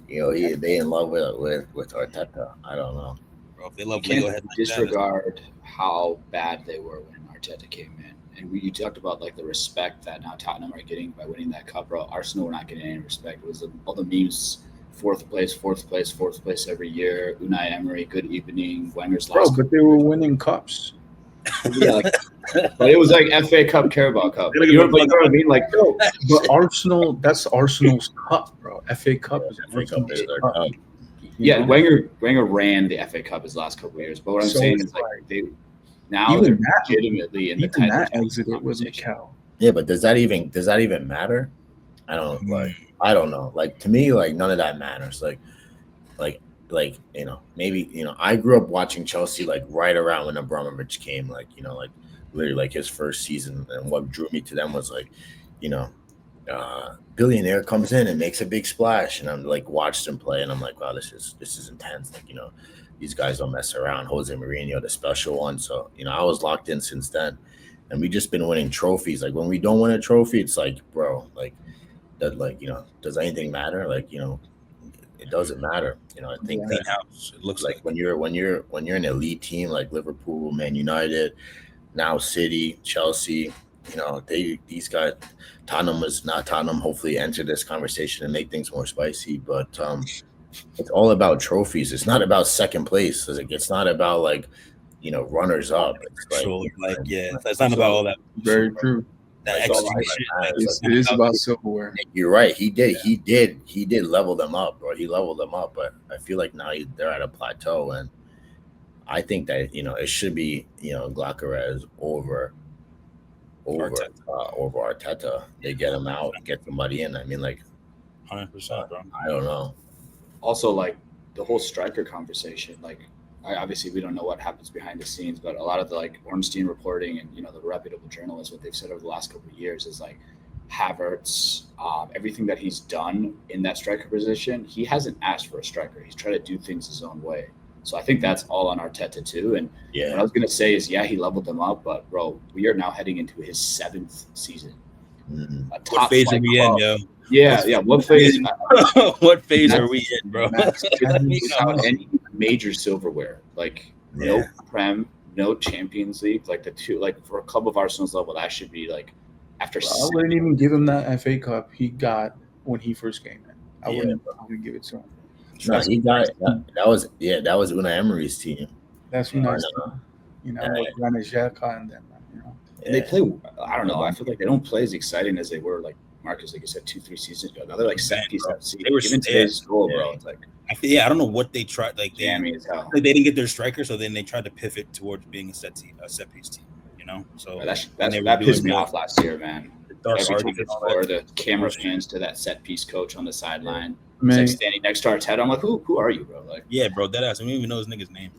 they in love with Arteta. I don't know. Bro, if they love you Lego can't disregard how bad they were when Arteta came in. And you talked about like the respect that now Tottenham are getting by winning that cup, bro. Arsenal were not getting any respect. It was all the memes, fourth place every year. Unai Emery, good evening. Wenger's last. Bro, but they were winning cups. Yeah, but it was like FA Cup, Carabao Cup. You know what I mean? Like, but Arsenal, that's Arsenal's cup, bro. FA Cup is Arsenal's cup. Yeah, Wenger ran the FA Cup his last couple of years. But what I'm saying is, like, they now they're legitimately in the title. That exited was Mikel. Yeah, but does that even matter? I don't know. Like, to me, like, none of that matters. Like maybe I grew up watching Chelsea like right around when Abramovich came. Like like literally like his first season, and what drew me to them was like billionaire comes in and makes a big splash, and I'm like watched him play, and I'm like, wow, this is intense. Like these guys don't mess around. Jose Mourinho, the special one. So I was locked in since then, and we just been winning trophies. Like when we don't win a trophy, it's like, bro, like that, like does anything matter? Like it doesn't matter. I think it looks like when you're an elite team like Liverpool, Man United, now City, Chelsea, these guys, Tottenham is not Tottenham. Hopefully enter this conversation and make things more spicy. But it's all about trophies. It's not about second place. It's not about like runners up. It's like, it's not about all that. Very true. It is about silverware. You're right. He did level them up, bro. He leveled them up, but I feel like now they're at a plateau, and I think that it should be Gyökeres over Arteta. They get him out, get somebody in. I mean, like 100%, bro. I don't know. Also, like the whole striker conversation, like. Obviously, we don't know what happens behind the scenes, but a lot of the like Ornstein reporting and the reputable journalists, what they've said over the last couple of years is like Havertz, everything that he's done in that striker position, he hasn't asked for a striker. He's tried to do things his own way. So I think that's all on Arteta too. And what I was gonna say is, he leveled them up, but bro, we are now heading into his 7th season. Mm-hmm. What phase are we in, yo? Yeah. What phase? What phase are we in, bro? Without any major silverware, like no Prem, no Champions League, like the two, like for a club of Arsenal's level, that should be like after. I wouldn't even give him that FA Cup he got when he first came in. I wouldn't give it to him. No, he got that was Unai Emery's team. That's Unai's team. Granit Xhaka and them. And they play. I don't know. I feel like they don't play as exciting as they were, like Markus, like you said, 2-3 seasons ago. Now they're like set piece FC. They were even today's goal, bro. It's like I don't know what they tried. Like they didn't get their striker, so then they tried to pivot towards being a set piece team. So that pissed me off last year, man. The camera pans to that set piece coach on the sideline. He's like standing next to Arteta. I'm like, who are you, bro? Like, yeah, bro, that ass. I don't even know his nigga's name,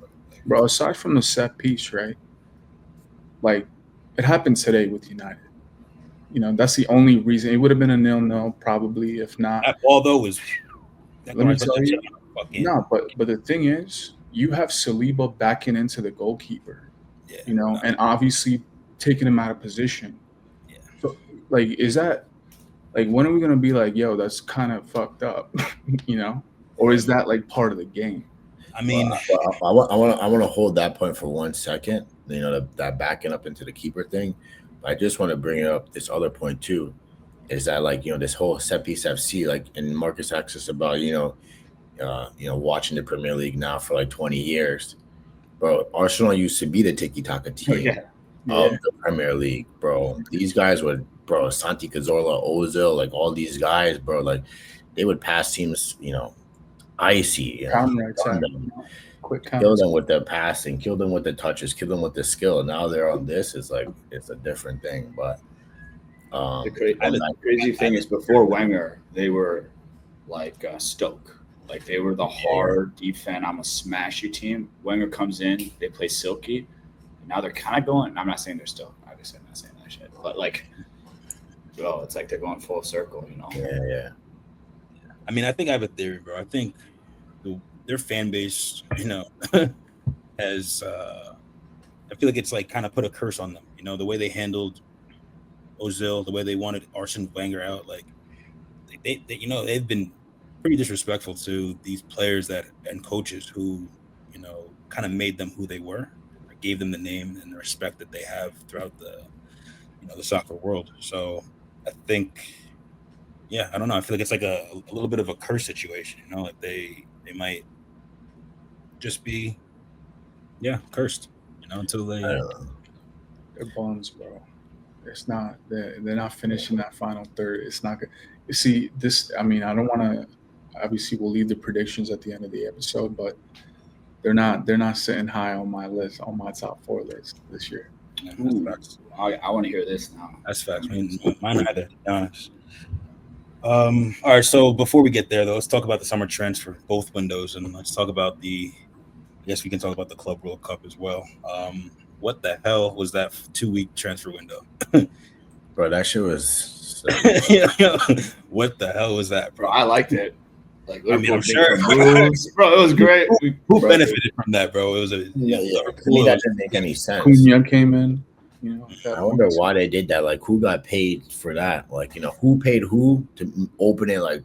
bro. Aside from the set piece, right? Like, it happened today with United. That's the only reason. It would have been a 0-0 probably, if not. That ball though was. Let me tell you. No, but the thing is, you have Saliba backing into the goalkeeper. Yeah, and obviously taking him out of position. Yeah. So, like, is that like when are we gonna be like, yo, that's kind of fucked up, or is that like part of the game? I mean, I want to hold that point for 1 second. That backing up into the keeper thing. But I just want to bring up this other point too, is that like this whole set piece FC, like, and Markus asked us about watching the Premier League now for like 20 years, bro. Arsenal used to be the tiki taka team of the Premier League, bro. These guys would, bro, Santi Cazorla, Ozil, like all these guys, bro, like they would pass teams, icy. quick Kill counter. them with their passing, kill them with the touches, kill them with the skill. Now they're on this. It's like it's a different thing. But The crazy thing is, before Wenger, they were like Stoke. Like they were the hard defense. I'm gonna smash you team. Wenger comes in, they play silky. And now they're kind of going. I'm not saying they're still. Obviously, I'm not saying that shit. But like, bro, it's like they're going full circle. You know? Yeah. I mean, I think I have a theory, bro. I think their fan base, has. I feel like it's like kind of put a curse on them. You know, the way they handled Ozil, the way they wanted Arsene Wenger out, like they've been pretty disrespectful to these players and coaches who, kind of made them who they were, gave them the name and the respect that they have throughout the soccer world. So I think, I don't know. I feel like it's like a little bit of a curse situation, like they might just be, cursed, until they. They're bums, bro. It's not. They're not finishing that final third. It's not good. You see this. I mean, I don't want to. Obviously, we'll leave the predictions at the end of the episode, but they're not sitting high on my list, on my top 4 list this year. Yeah, that's facts. I want to hear this now. That's facts. I mean, mine either, to be honest. All right. So before we get there, though, let's talk about the summer transfer, both windows, and let's talk about I guess we can talk about the Club World Cup as well. What the hell was that 2-week transfer window? Bro, that shit was. What the hell was that, bro? I liked it. Like, I mean, I'm sure, bro. It was great. Who benefited from that, bro? It was To me, that didn't make any sense. Cunha came in. I wonder why they did that. Like, who got paid for that? Like, who paid who to open it like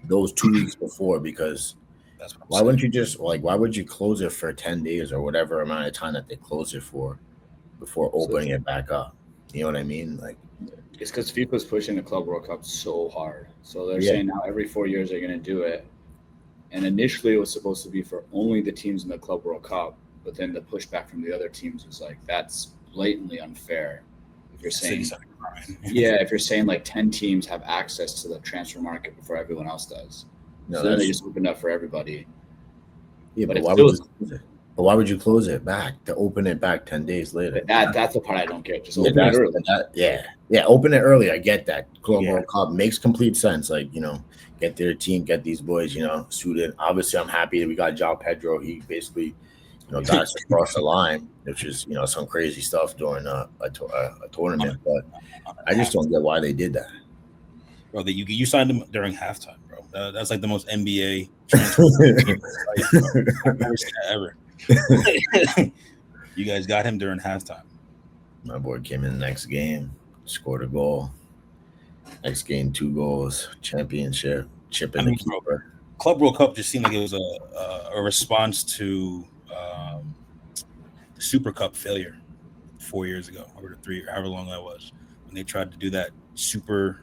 those 2 weeks before? Because why wouldn't you just why would you close it for 10 days or whatever amount of time that they close it for before opening it back up? You know what I mean? Like, it's because FIFA's pushing the Club World Cup so hard. So they're saying now every 4 years they're going to do it. And initially it was supposed to be for only the teams in the Club World Cup, but then the pushback from the other teams was like, that's blatantly unfair. If you're saying, if you're saying like 10 teams have access to the transfer market before everyone else does. No, so then they just opened up for everybody. Yeah, but why would you close it back to open it back 10 days later? That's the part I don't get. Just open it early. Open it early. I get that. Club World Cup makes complete sense. Like, get their team, get these boys, suited. Obviously, I'm happy that we got João Pedro. He basically, got us across the line, which is, some crazy stuff during a tournament. But I just don't get why they did that. Bro, you signed him during halftime, bro. That's like the most NBA transfer I've never seen that ever. You guys got him during halftime. My boy came in the next game, scored a goal. Next game, 2 goals, championship, chip in the keeper. Club World Cup just seemed like it was a response to the Super Cup failure 4 years ago, or 3, or however long that was, when they tried to do that Super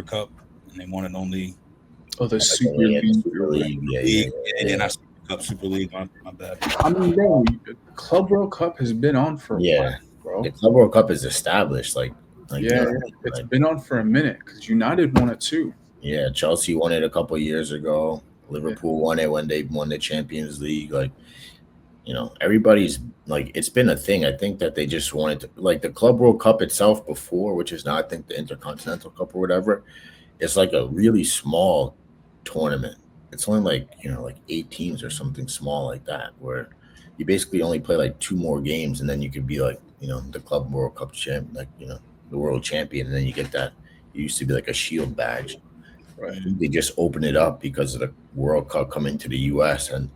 Cup and they wanted only the Super League. Yeah, not Super Cup, Super League. My bad. I mean, bro, Club World Cup has been on for a while, bro. The Club World Cup is established, it's been on for a minute because United won it too. Yeah, Chelsea won it a couple of years ago. Liverpool won it when they won the Champions League. Like, everybody's like, it's been a thing. I think that they just wanted to, like, the Club World Cup itself before, which is now I think the Intercontinental Cup or whatever. It's like a really small tournament. It's only like 8 teams or something small like that, where you basically only play like 2 more games and then you could be like, the Club World Cup champ, like, the world champion, and then you get that. It used to be like a shield badge. Right. They just open it up because of the World Cup coming to the U.S. and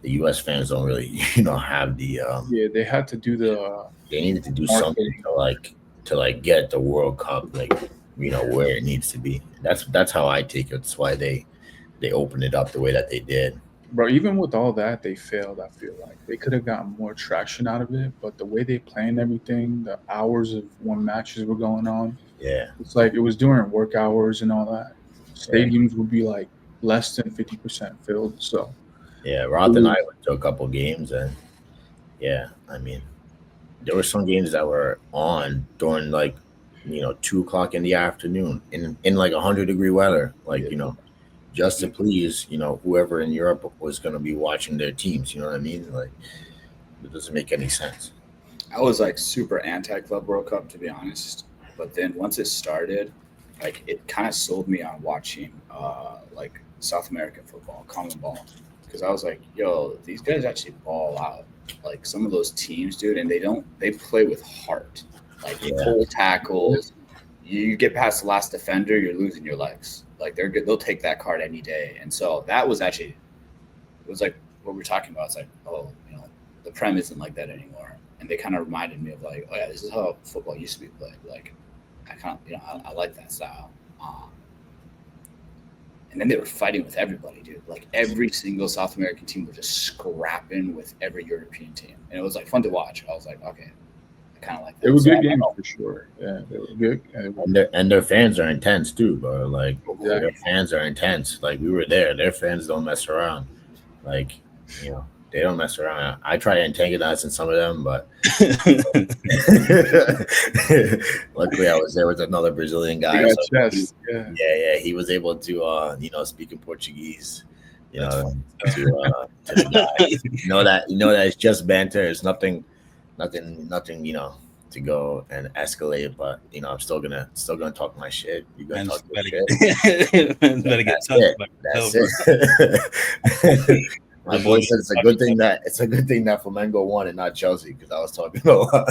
the U.S. fans don't really, have the. They had to do the. They needed to do something to get the World Cup where it needs to be. That's how I take it. That's why they opened it up the way that they did. Bro, even with all that, they failed. I feel like they could have gotten more traction out of it, but the way they planned everything, the hours of when matches were going on, it's like it was during work hours and all that. Stadiums would be like less than 50% filled. So, Raath and I went to a couple games, and I mean, there were some games that were on during 2 o'clock in the afternoon in like 100-degree weather, just to please, whoever in Europe was going to be watching their teams. You know what I mean? Like, it doesn't make any sense. I was like super anti Club World Cup, to be honest. But then once it started, like it kind of sold me on watching like South American football, common ball, because I was like, yo, these guys actually ball out. Like some of those teams, dude, and they play with heart. Like pull tackles. You get past the last defender, you're losing your legs. Like they'll take that card any day. And so that was actually, it was like what we're talking about. It's like, oh, the Prem isn't like that anymore. And they kind of reminded me of like, oh yeah, this is how football used to be played. Like I kind of, I like that style. And then they were fighting with everybody, dude. Like every single South American team was just scrapping with every European team. And it was like fun to watch. I was like, okay, I kind of like that. It was good games for sure. Yeah, they were good. And their fans are intense too, bro. Like their fans are intense. Like we were there. Their fans don't mess around. Like, they don't mess around. I try antagonizing some of them, but luckily I was there with another Brazilian guy. He was able to speak in Portuguese. To the guy. That it's just banter. It's nothing. To go and escalate, but I'm still gonna talk my shit. You gonna talk your shit. Better get touched. That's it. My boy said it's a good thing that Flamengo won and not Chelsea, because I was talking a lot.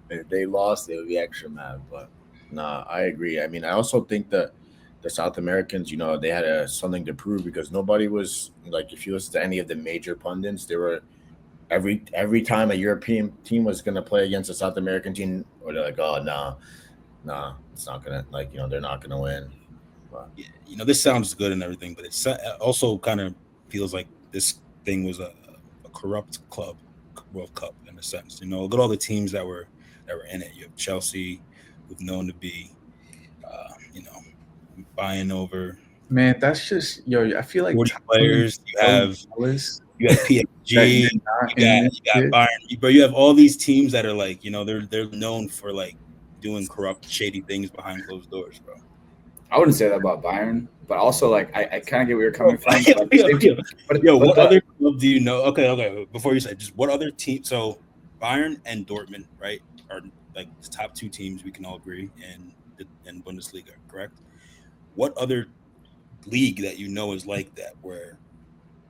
If they lost, they would be extra mad. But nah, I agree. I mean, I also think that the South Americans, they had something to prove, because nobody was like, if you listen to any of the major pundits, they were every time a European team was going to play against a South American team, or they're like, oh nah, it's not gonna, they're not gonna win. But, this sounds good and everything, but it also kind of feels like this thing was a corrupt club World Cup in a sense. Look at all the teams that were in it. You have Chelsea, who've known to be, buying over. Man, that's just I feel like 40 players. You have PSG. you got Bayern. But you have all these teams that are like, they're known for like doing corrupt, shady things behind closed doors, bro. I wouldn't say that about Bayern, but also like I kind of get where you're coming from. What other club do you know? Okay. Before you say, just what other team? So Bayern and Dortmund, right, are like the top two teams we can all agree in Bundesliga, correct? What other league that is like that, where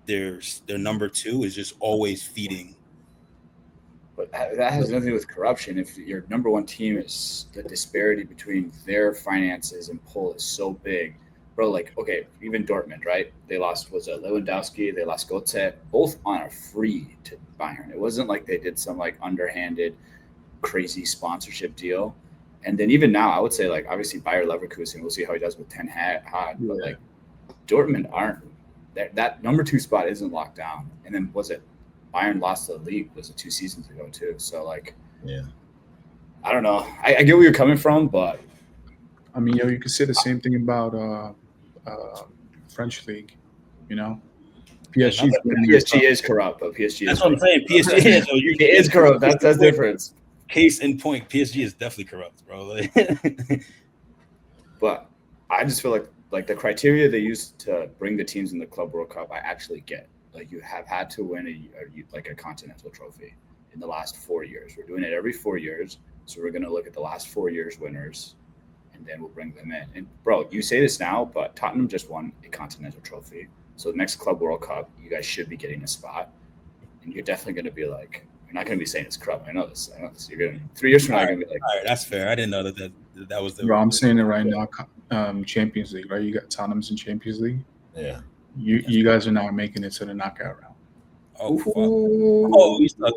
their number two is just always feeding? But that has nothing to do with corruption. If your number one team is, the disparity between their finances and pull is so big, bro. Like, okay, even Dortmund, right? They lost, was it Lewandowski? They lost Götze, both on a free to Bayern. It wasn't like they did some like underhanded, crazy sponsorship deal. And then even now, I would say like obviously Bayer Leverkusen. We'll see how he does with Ten Hag, but like Dortmund aren't. That number two spot isn't locked down. And then was it? Bayern lost the league, was it 2 seasons ago too? So like, I don't know. I get where you're coming from, but I mean, you could say the same thing about French league. PSG is corrupt, but PSG. That's what I'm saying. PSG is corrupt. That's difference. Case in point, PSG is definitely corrupt, bro. But I just feel like the criteria they use to bring the teams in the Club World Cup, I actually get. Like you have had to win a continental trophy in the last 4 years. We're doing it every 4 years. So we're going to look at the last 4 years winners, and then we'll bring them in. And bro, you say this now, but Tottenham just won a continental trophy. So the next Club World Cup, you guys should be getting a spot. And you're definitely going to be like, you're not going to be saying it's corrupt. I know this. You're going to, 3 years from now, you're going to be like, all right, that's fair. I didn't know that was the. Bro, I'm saying it right now. Champions League, right? You got Tottenham's in Champions League. Yeah. You guys are not making it to the knockout round. Oh, fuck.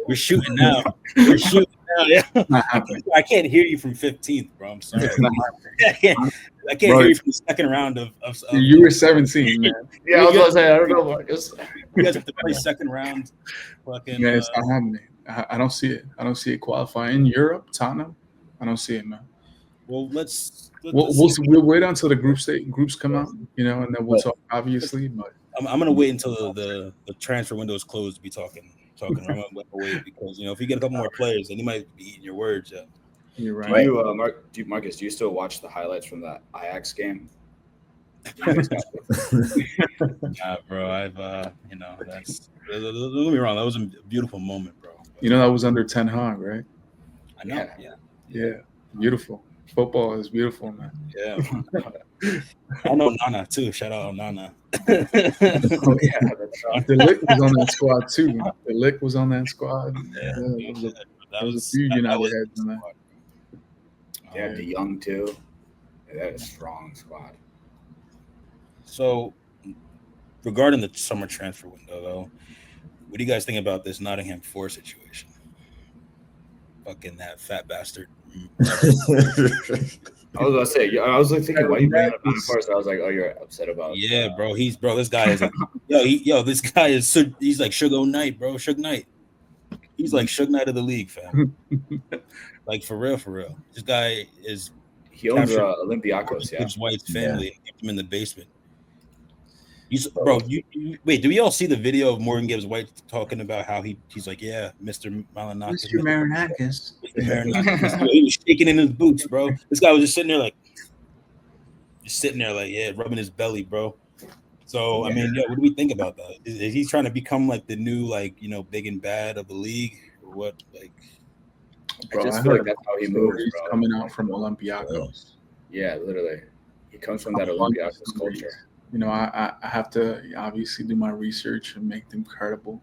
We're shooting now. Yeah. Not happening. I can't hear you from 15th, bro. I'm sorry. I can't hear you from the second round of you were 17, man. Yeah, I was going to say, I don't know, Markus. You guys have to play second round. Fucking. Man, it's not happening. I don't see it. I don't see it qualifying in Europe. Tottenham. I don't see it, man. Well, we'll wait until the groups come out, and then we'll talk. Obviously, but I'm gonna wait until the transfer window is closed to be talking. I'm gonna wait because if you get a couple more players, then you might be eating your words. You're Do right. you, Marcus? Do you still watch the highlights from that Ajax game? Nah, bro. I've that's don't get me wrong. That was a beautiful moment, bro. You know that was under Ten Hag, right? I know. Yeah. Beautiful. Football is beautiful, man. Yeah. I know Nana too. Shout out Nana. Oh yeah, that's right. The Lick was on that squad too. The Lick was on that squad. Yeah. There was a few United heads in that. Yeah, De Jong too. Yeah, that is a strong squad. So, regarding the summer transfer window, though, what do you guys think about this Nottingham Forest situation? Fucking that fat bastard. I was gonna say, I was like thinking, why you bringing up Nottingham Forest? I was like, oh, you're upset about. Yeah, bro. This guy is like, this guy is he's like Suge Knight, bro. Suge Knight. He's like Suge Knight of the league, fam. Like for real. This guy is. He owns Olympiacos, yeah. His wife's family and kept him in the basement. Wait, do we all see the video of Morgan Gibbs White talking about how he's like, yeah, Mr. Malinakis. Mr. Marinakis. He was shaking in his boots, bro. This guy was just sitting there like, yeah, rubbing his belly, bro. So, I mean, what do we think about that? Is he trying to become like the new, like, big and bad of the league or what? Like, bro, I just feel like that's how he moves, he's bro. coming out from Olympiacos. Yeah, literally. He comes from that Olympiacos culture. I have to obviously do my research and make them credible.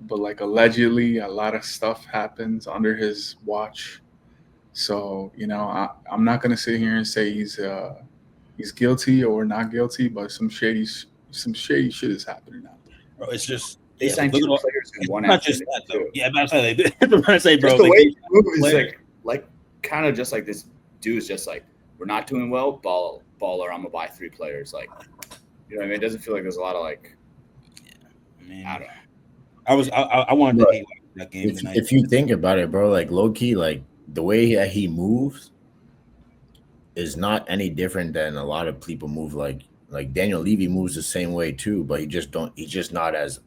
But like allegedly, a lot of stuff happens under his watch. So, I'm not going to sit here and say he's guilty or not guilty, but some shady shit is happening out there. Bro, it's just They signed two players in one not just that, though. Yeah, but I'm trying to say, bro. Just the way he moves is like kind of just like this dude's just like, we're not doing well, baller, I'm gonna buy 3 players. Like, you know what I mean? It doesn't feel like there's a lot of like, I don't know. I wanted to hate that game tonight. If you think about it, bro, like low key, like the way that he moves is not any different than a lot of people move. Like Daniel Levy moves the same way too, but he's just not as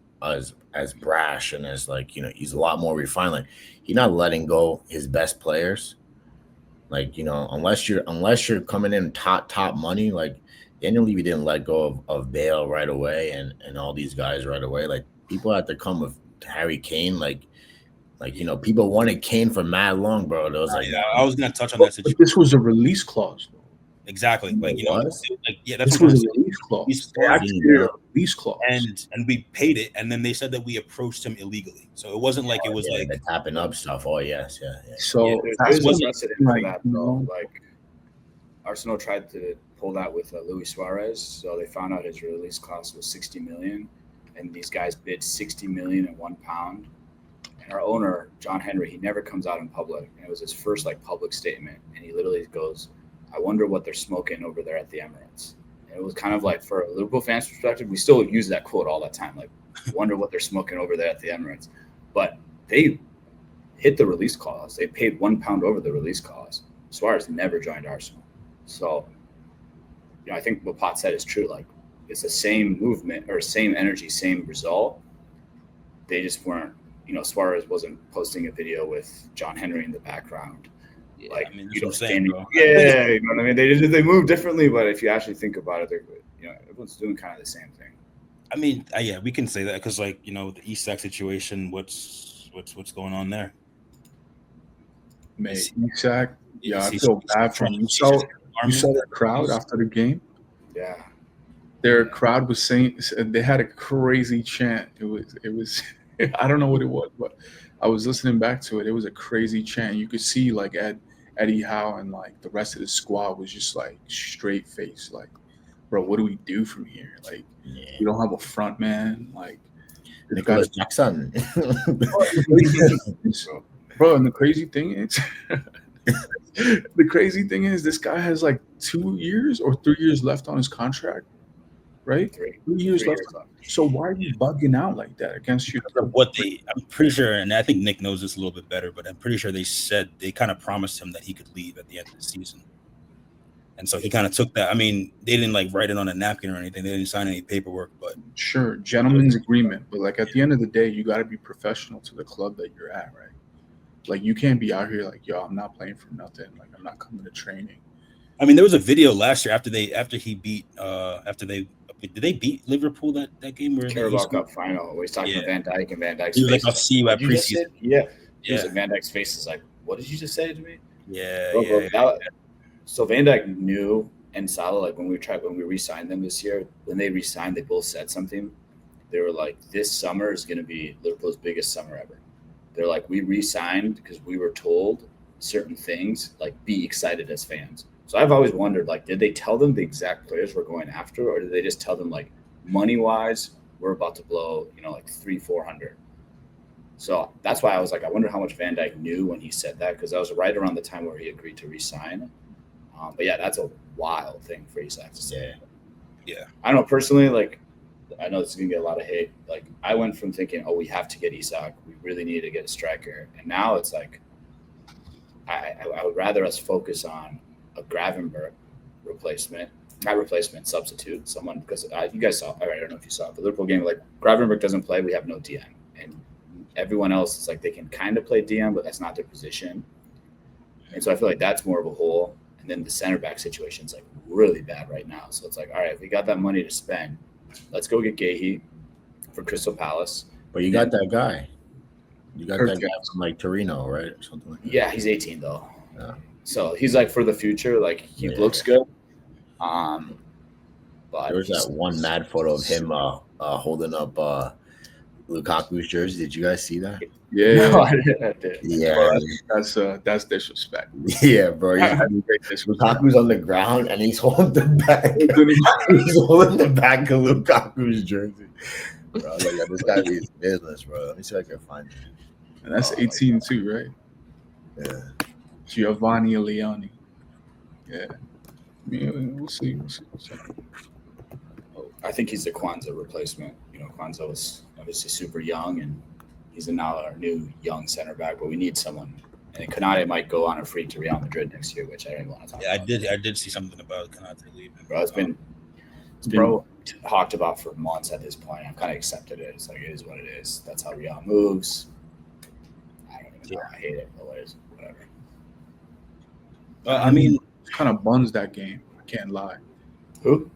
brash and as like, he's a lot more refined. Like he's not letting go his best players. Like, unless you're coming in top money, like Daniel Levy didn't let go of Bale right away and all these guys right away. Like people had to come with Harry Kane. Like people wanted Kane for mad long, bro. It was like, I was gonna touch on that situation. This was a release clause, though. Exactly. Like, that's this was a release clause. Release clause. And we paid it, and then they said that we approached him illegally. So it wasn't like it was like the tapping up stuff. Oh yes, yeah. So there's no precedent for that, bro. Like Arsenal tried to pull that with Luis Suarez, so they found out his release cost was 60 million, and these guys bid 60 million and £1. And our owner, John Henry, he never comes out in public, and it was his first like public statement, and he literally goes, I wonder what they're smoking over there at the Emirates. And it was kind of like, for a Liverpool fans' perspective, we still use that quote all the time, like, wonder what they're smoking over there at the Emirates. But they hit the release clause. They paid £1 over the release clause. Suarez never joined Arsenal. So, I think what Pot said is true. Like, it's the same movement or same energy, same result. They just weren't, Suarez wasn't posting a video with John Henry in the background. Yeah, like, I mean, you know what I'm saying, bro. Yeah, you know what I mean? They move differently, but if you actually think about it, they're, everyone's doing kind of the same thing. I mean, yeah, we can say that because, like, the Isak situation. What's going on there? Mate, Isak. Yeah, I feel bad for him. You saw the crowd after the game. Yeah, their crowd was saying they had a crazy chant. It was. I don't know what it was, but I was listening back to it. It was a crazy chant. You could see like Eddie Howe and like the rest of the squad was just like straight face, like, bro, what do we do from here? Like, we don't have a front man. Like, Nicholas Jackson. Bro, and the crazy thing is, this guy has like 2 years or 3 years left on his contract, right? 3 years left. So why are you bugging out like that against you? I'm pretty sure, and I think Nick knows this a little bit better, but I'm pretty sure they said they kind of promised him that he could leave at the end of the season. And so he kind of took that. I mean, they didn't like write it on a napkin or anything. They didn't sign any paperwork, but sure, gentleman's agreement. But like at the end of the day, you got to be professional to the club that you're at, right? Like you can't be out here like, yo, I'm not playing for nothing. Like I'm not coming to training. I mean, there was a video last year after he beat did they beat Liverpool that game where Carabao Cup final where he's talking about Van Dijk, and Van Dijk's he was face like, I'll see you at preseason. Yeah. He was like, Van Dijk's face is like, what did you just say to me? Yeah. So Van Dijk knew, and Salah, like when we re-signed them this year, when they re-signed, they both said something. They were like, this summer is going to be Liverpool's biggest summer ever. They're like, we re-signed because we were told certain things, like be excited as fans. So I've always wondered, like, did they tell them the exact players we're going after, or did they just tell them, like, money-wise, we're about to blow, like 300-400? So that's why I was like, I wonder how much Van Dijk knew when he said that, because that was right around the time where he agreed to re-sign. But yeah, that's a wild thing for Isak to say. Yeah. I don't know, personally, like, I know this is going to get a lot of hate. Like, I went from thinking, we have to get Isak. We really need to get a striker. And now it's like, I would rather us focus on a Gravenberch substitute, someone, because you guys saw, I don't know if you saw the Liverpool game, like Gravenberch doesn't play, we have no DM, and everyone else is like, they can kind of play DM, but that's not their position. And so I feel like that's more of a hole. And then the center back situation is like really bad right now. So it's like, all right, if we got that money to spend, let's go get Gahey for Crystal Palace. But you got that guy. You got that guy from like Torino, right? Or something like that. Yeah, he's 18 though. Yeah. So he's like for the future, like he looks good. But there was that one mad photo of him holding up Lukaku's jersey. Did you guys see that? Yeah, no, I did. Yeah, bro, that's disrespect. Yeah, bro. Lukaku's on the ground and he's holding the back. He's holding the back of Lukaku's jersey. Bro, I was like, this guy is business, bro. Let me see if I can find it. And that's 18 too, right? Yeah. Giovanni Leone. Yeah. We'll see. I think he's the Kwanzaa replacement. Kwanzaa was obviously super young, and he's now our new young center back. But we need someone. And Konate might go on a free to Real Madrid next year, which I don't even want to talk about. I did see something about Konate leaving. Bro, it's been talked about for months at this point. I've kind of accepted it. It's like, it is what it is. That's how Real moves. I don't even know. I hate it. Always, whatever. I mean, kind of buns that game. I can't lie. Who?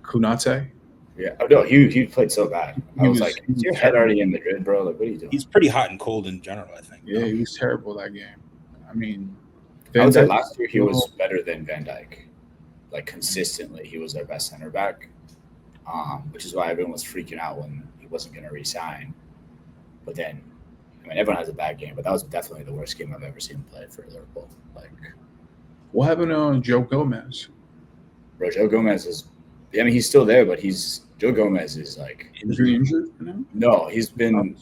Konate. Yeah. Oh, no, he played so bad. I was like, is your head already in Madrid, bro? Like, what are you doing? He's pretty hot and cold in general, I think. Yeah, he was terrible that game. I mean, I would say last year he was better than Van Dijk. Like, consistently, he was our best center back, which is why everyone was freaking out when he wasn't going to re-sign. But then, I mean, everyone has a bad game, but that was definitely the worst game I've ever seen him play for Liverpool. Like, what happened to Joe Gomez? Bro, Joe Gomez is, I mean, he's still there, but Joe Gomez is like injured? No, he's been. I'm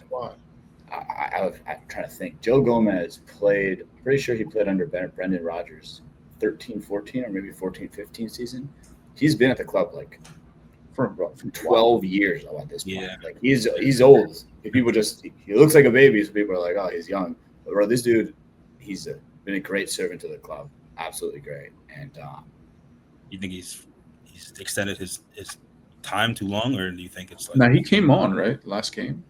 trying to think. Joe Gomez played. Pretty sure he played under Brendan Rodgers, 13-14 or maybe 14-15 season. He's been at the club like for 12 years at this point. Yeah. Like he's old. People he looks like a baby, so people are like, oh, he's young. But bro, this dude, he's been a great servant to the club. Absolutely great. And you think he's extended his time too long, or do you think it's like? Now he came on right last game.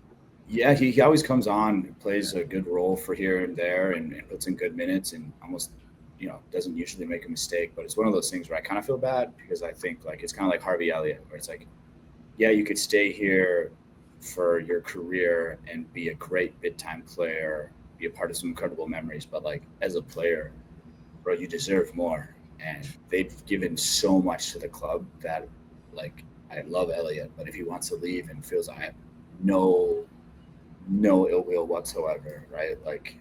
Yeah, he always comes on, plays a good role for here and there, and puts in good minutes, and almost doesn't usually make a mistake. But it's one of those things where I kind of feel bad because I think like it's kind of like Harvey Elliott, where it's like, yeah, you could stay here for your career and be a great big-time player, be a part of some incredible memories, but like as a player, bro, you deserve more. And they've given so much to the club that, like, I love Elliott, but if he wants to leave and feels I have no ill will whatsoever, right? Like,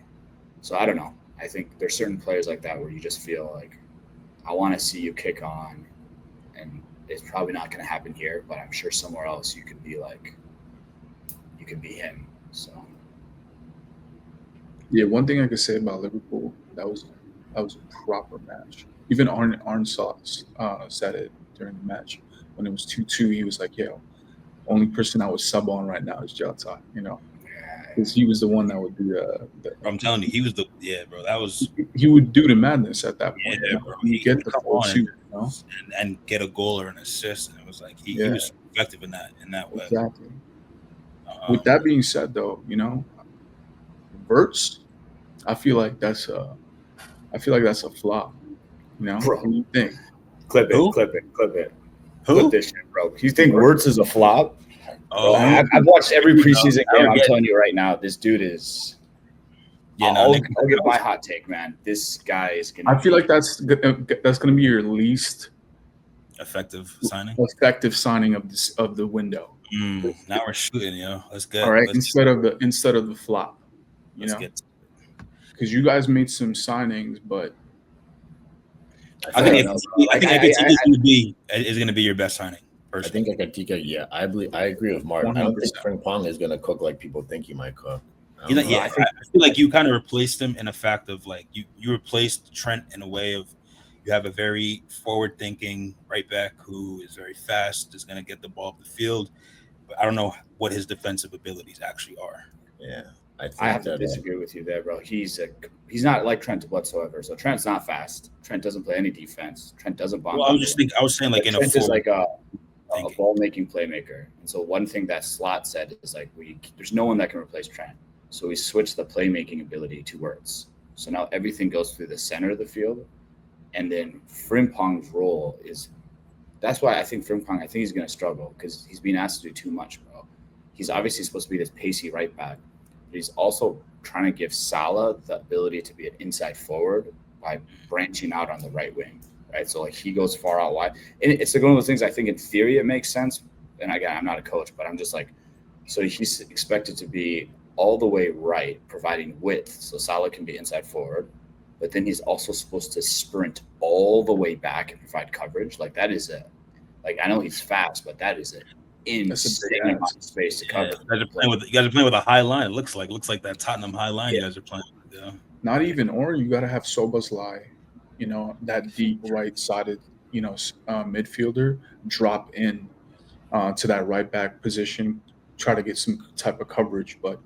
so I don't know. I think there's certain players like that where you just feel like, I want to see you kick on, and it's probably not going to happen here, but I'm sure somewhere else you could be like, you could be him. So, yeah, one thing I could say about Liverpool, that was a proper match. Even Arne said it during the match when it was 2-2. He was like, "Yo, only person I would sub on right now is Jota." Because he was the one that would do the. I'm telling you, he was the bro. That was he would do the madness at that point. Yeah, bro. He get the full shoot, and get a goal or an assist, and it was like he was effective in that way. Exactly. With that being said, though, Verts, I feel like that's a flop. You know, Bro. what do you think? Clip Who? it, clip it, clip it. Who? Clip this shit, bro. You think Wirtz is a flop? Oh, Bro, I've watched every preseason I game. I'm get it. telling you right now, this dude is. Yeah, no, I'll Nick- give my hot take, man. This guy is gonna. I feel like that's gonna be your least effective signing. effective signing of the window. Now we're shooting, yo. Let's get All right, let's, instead of the flop, you let's know, get. because you guys made some signings, but I think it's going to be your best signing. I Personally. think Ekatika, yeah, I agree with Mark. 100%. I don't think Frimpong is gonna cook like people think he might cook. I feel like you kind of replaced him in a fact of like you replaced Trent in a way of you have a very forward-thinking right back who is very fast, is going to get the ball up the field, but I don't know what his defensive abilities actually are. Yeah, I have to disagree with you there, bro. He's not like Trent whatsoever. So Trent's not fast. Trent doesn't play any defense. Trent doesn't bomb. Well, I was saying like in Trent a is like a ball-making playmaker. And so one thing that Slot said is like there's no one that can replace Trent. So we switched the playmaking ability to Wirtz. So now everything goes through the center of the field. And then Frimpong's role is that's why I think he's going to struggle because he's being asked to do too much, bro. He's obviously supposed to be this pacey right back. But he's also trying to give Salah the ability to be an inside forward by branching out on the right wing, right? So like he goes far out wide. And it's like one of those things I think in theory it makes sense. And again, I'm not a coach, but I'm just like, so he's expected to be all the way right, providing width so Salah can be inside forward. But then he's also supposed to sprint all the way back and provide coverage. Like that is I know he's fast, but that is an insane amount of space to cover. You guys are playing with a high line. It looks like that Tottenham high line you guys are playing with. Yeah. Not even, or you got to have Soboslai, you know, that deep right-sided, you know, midfielder drop in to that right back position, try to get some type of coverage. But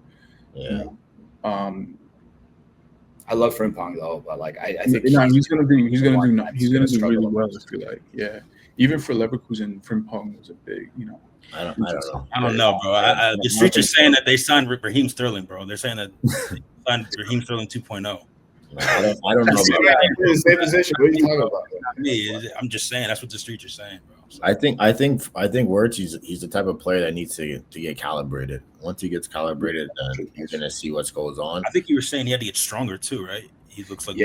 yeah. You know, I love Frimpong though, but like I think he's gonna do really well. I feel like, yeah. Even for Leverkusen, Frimpong was a big, you know. I don't know. I don't know, bro. The streets are saying that they signed Raheem Sterling, bro. They're saying that they signed Raheem Sterling 2.0. I don't know. Same position. What are you talking about? I'm just saying that's what the streets are saying, bro. So. I think Wirtz, he's the type of player that needs to get calibrated. Once he gets calibrated, then you're gonna see what goes on. I think you were saying he had to get stronger too, right? He looks like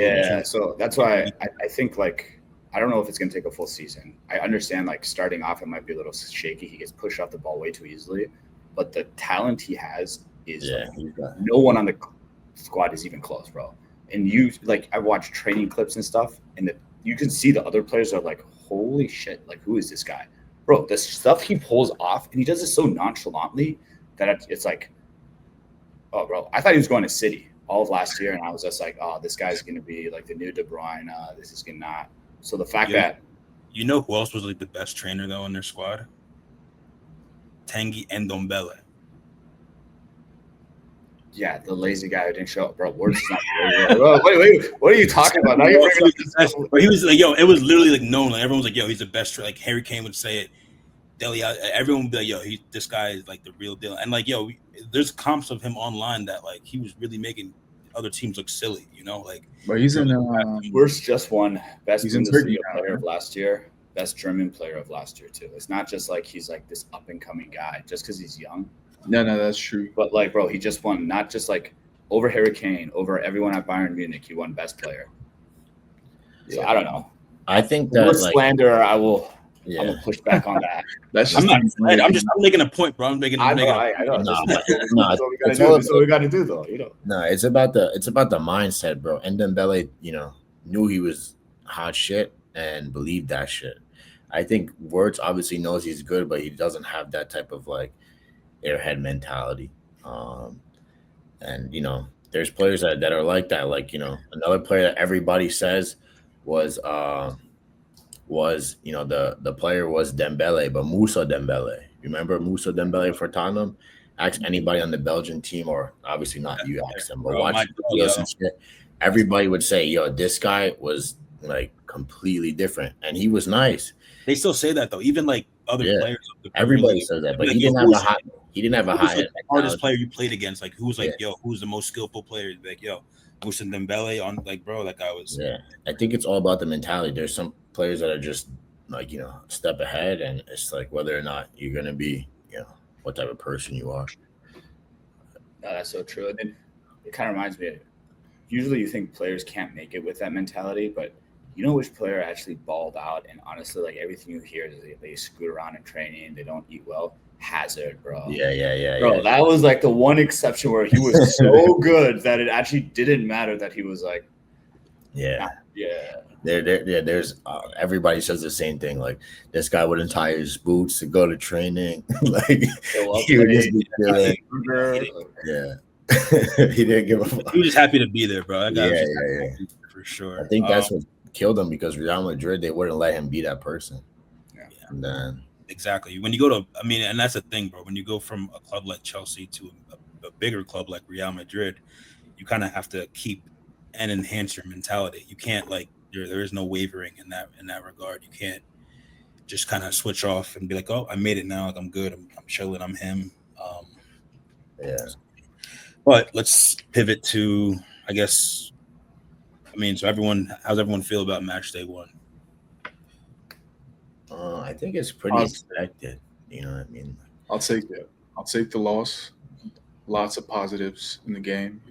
so that's why I think like I don't know if it's gonna take a full season. I understand like starting off it might be a little shaky. He gets pushed off the ball way too easily, but the talent he has is no one on the squad is even close, bro. And you like I watch training clips and stuff, and you can see the other players are like, holy shit, like who is this guy? Bro, the stuff he pulls off, and he does it so nonchalantly that it's like, oh, bro, I thought he was going to City all of last year, and I was just like, oh, this guy's going to be like the new De Bruyne. This is going to not. So the fact that. You know who else was like the best trainer, though, in their squad? Tanguy Ndombele. Yeah, the lazy guy who didn't show up, bro. Wirtz is not lazy. Bro, wait, what are you talking about? Now you're bringing but he was like, yo, it was literally like known. Like everyone was like, yo, he's the best. Like Harry Kane would say it. Dele, everyone would be like, yo, this guy is like the real deal. And like, yo, there's comps of him online that like he was really making other teams look silly, you know, like. But he's in. Wirtz just won best Bundesliga player of last year, best German player of last year too. It's not just like he's like this up and coming guy just because he's young. No, that's true. But like, bro, he just won not just like over Harry Kane, over everyone at Bayern Munich. He won best player. So I don't know. I think that like, slander. I will push back on that. That's just I'm making a point, bro. I'm making. I know. That's what we got to do, though. You know. No, it's about the mindset, bro. And Dembele, you know, knew he was hot shit and believed that shit. I think Wirtz obviously knows he's good, but he doesn't have that type of like airhead mentality. And you know, there's players that are like that. Like, you know, another player that everybody says was you know, the player was Dembele, but Moussa Dembele. Remember Moussa Dembele for Tottenham? Ask anybody on the Belgian team, or obviously not you ask them, but watch videos and shit. Everybody would say, yo, this guy was like completely different, and he was nice. They still say that though, even like other players. Everybody says that, but like, he didn't have a high. He didn't have a high. Like the hardest player you played against, like who's like, yo, who's the most skillful player? Like, yo, Moussa Dembele on bro, that guy was. Yeah, I think it's all about the mentality. There's some players that are just like a step ahead, and it's like whether or not you're gonna be what type of person you are. No, that's so true. And then it kind of reminds me of, usually you think players can't make it with that mentality, but you know which player actually balled out, and honestly, like everything you hear is they scoot around in training, they don't eat well. Hazard, bro. Yeah. Bro, that was like the one exception where he was so good that it actually didn't matter that he was like, yeah. yeah. There's everybody says the same thing. Like this guy wouldn't tie his boots to go to training. Like he would just be chilling. Yeah. He didn't give a fuck. He was just happy to be there, bro. That guy was just Yeah. for sure. I think that's what killed him, because Real Madrid, they wouldn't let him be that person. Yeah. And then exactly. When you go to, and that's the thing, bro. When you go from a club like Chelsea to a bigger club like Real Madrid, you kind of have to keep and enhance your mentality. You can't there is no wavering in that regard. You can't just kind of switch off and be like, oh, I made it now. Like I'm good. I'm chilling. I'm him. yeah. But let's pivot to, I guess. So how's everyone feel about match day 1? I think it's pretty expected. You know what I mean? I'll take it. I'll take the loss. Lots of positives in the game.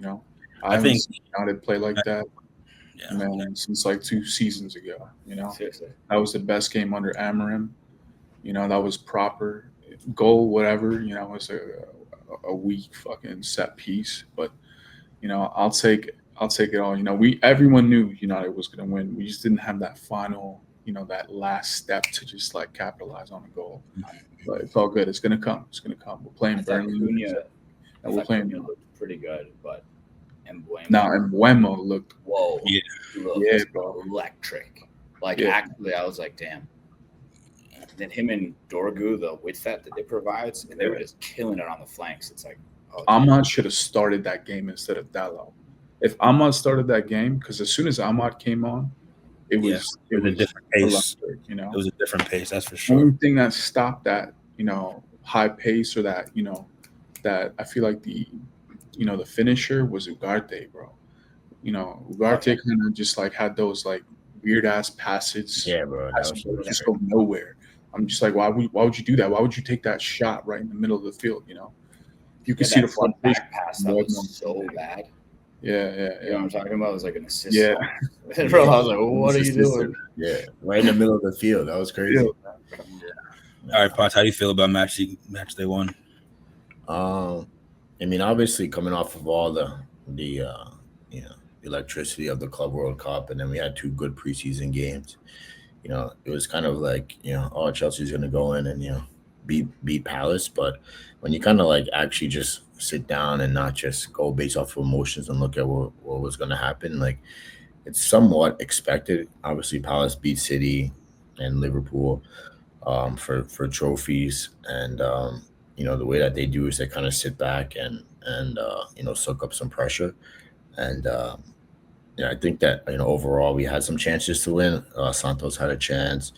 I think seen United play like that, man, since like 2 seasons ago. Seriously. That was the best game under Amarim. That was proper goal, whatever. It was a weak fucking set piece, but I'll take it all. Everyone knew United was going to win. We just didn't have that final, that last step to just like capitalize on a goal. But it's all good. It's going to come. We're playing Burnley. We're playing looked pretty good, but Mbeumo looked. Whoa. Yeah, bro. Electric. Actually, I was like, damn. And then him and Dorgu, the width that they provide, and they were just killing it on the flanks. It's like, Ahmad should have started that game instead of Dalot. If Ahmad started that game, because as soon as Ahmad came on, it was a different pace. Electric, It was a different pace, that's for sure. The only thing that stopped that, high pace, or that, that I feel like the finisher was Ugarte, bro. Ugarte kind of just like had those like weird ass passes. Yeah, bro. That was just go nowhere. I'm just like, why would you do that? Why would you take that shot right in the middle of the field? You could see the front back pass that was so bad. Yeah. You know what I'm talking about? It was like an assist. Yeah. Bro, I was like, what are you doing? Yeah, right in the middle of the field. That was crazy. Yeah. All right, Potts, how do you feel about match day 1? Obviously coming off of all the electricity of the Club World Cup, and then we had 2 good preseason games. It was kind of like, Chelsea's going to go in and beat Palace, but when you kind of like actually just sit down and not just go based off of emotions and look at what was going to happen, like it's somewhat expected. Obviously, Palace beat City and Liverpool for trophies, and the way that they do is they kind of sit back and soak up some pressure, and I think that overall we had some chances to win. Santos had a chance,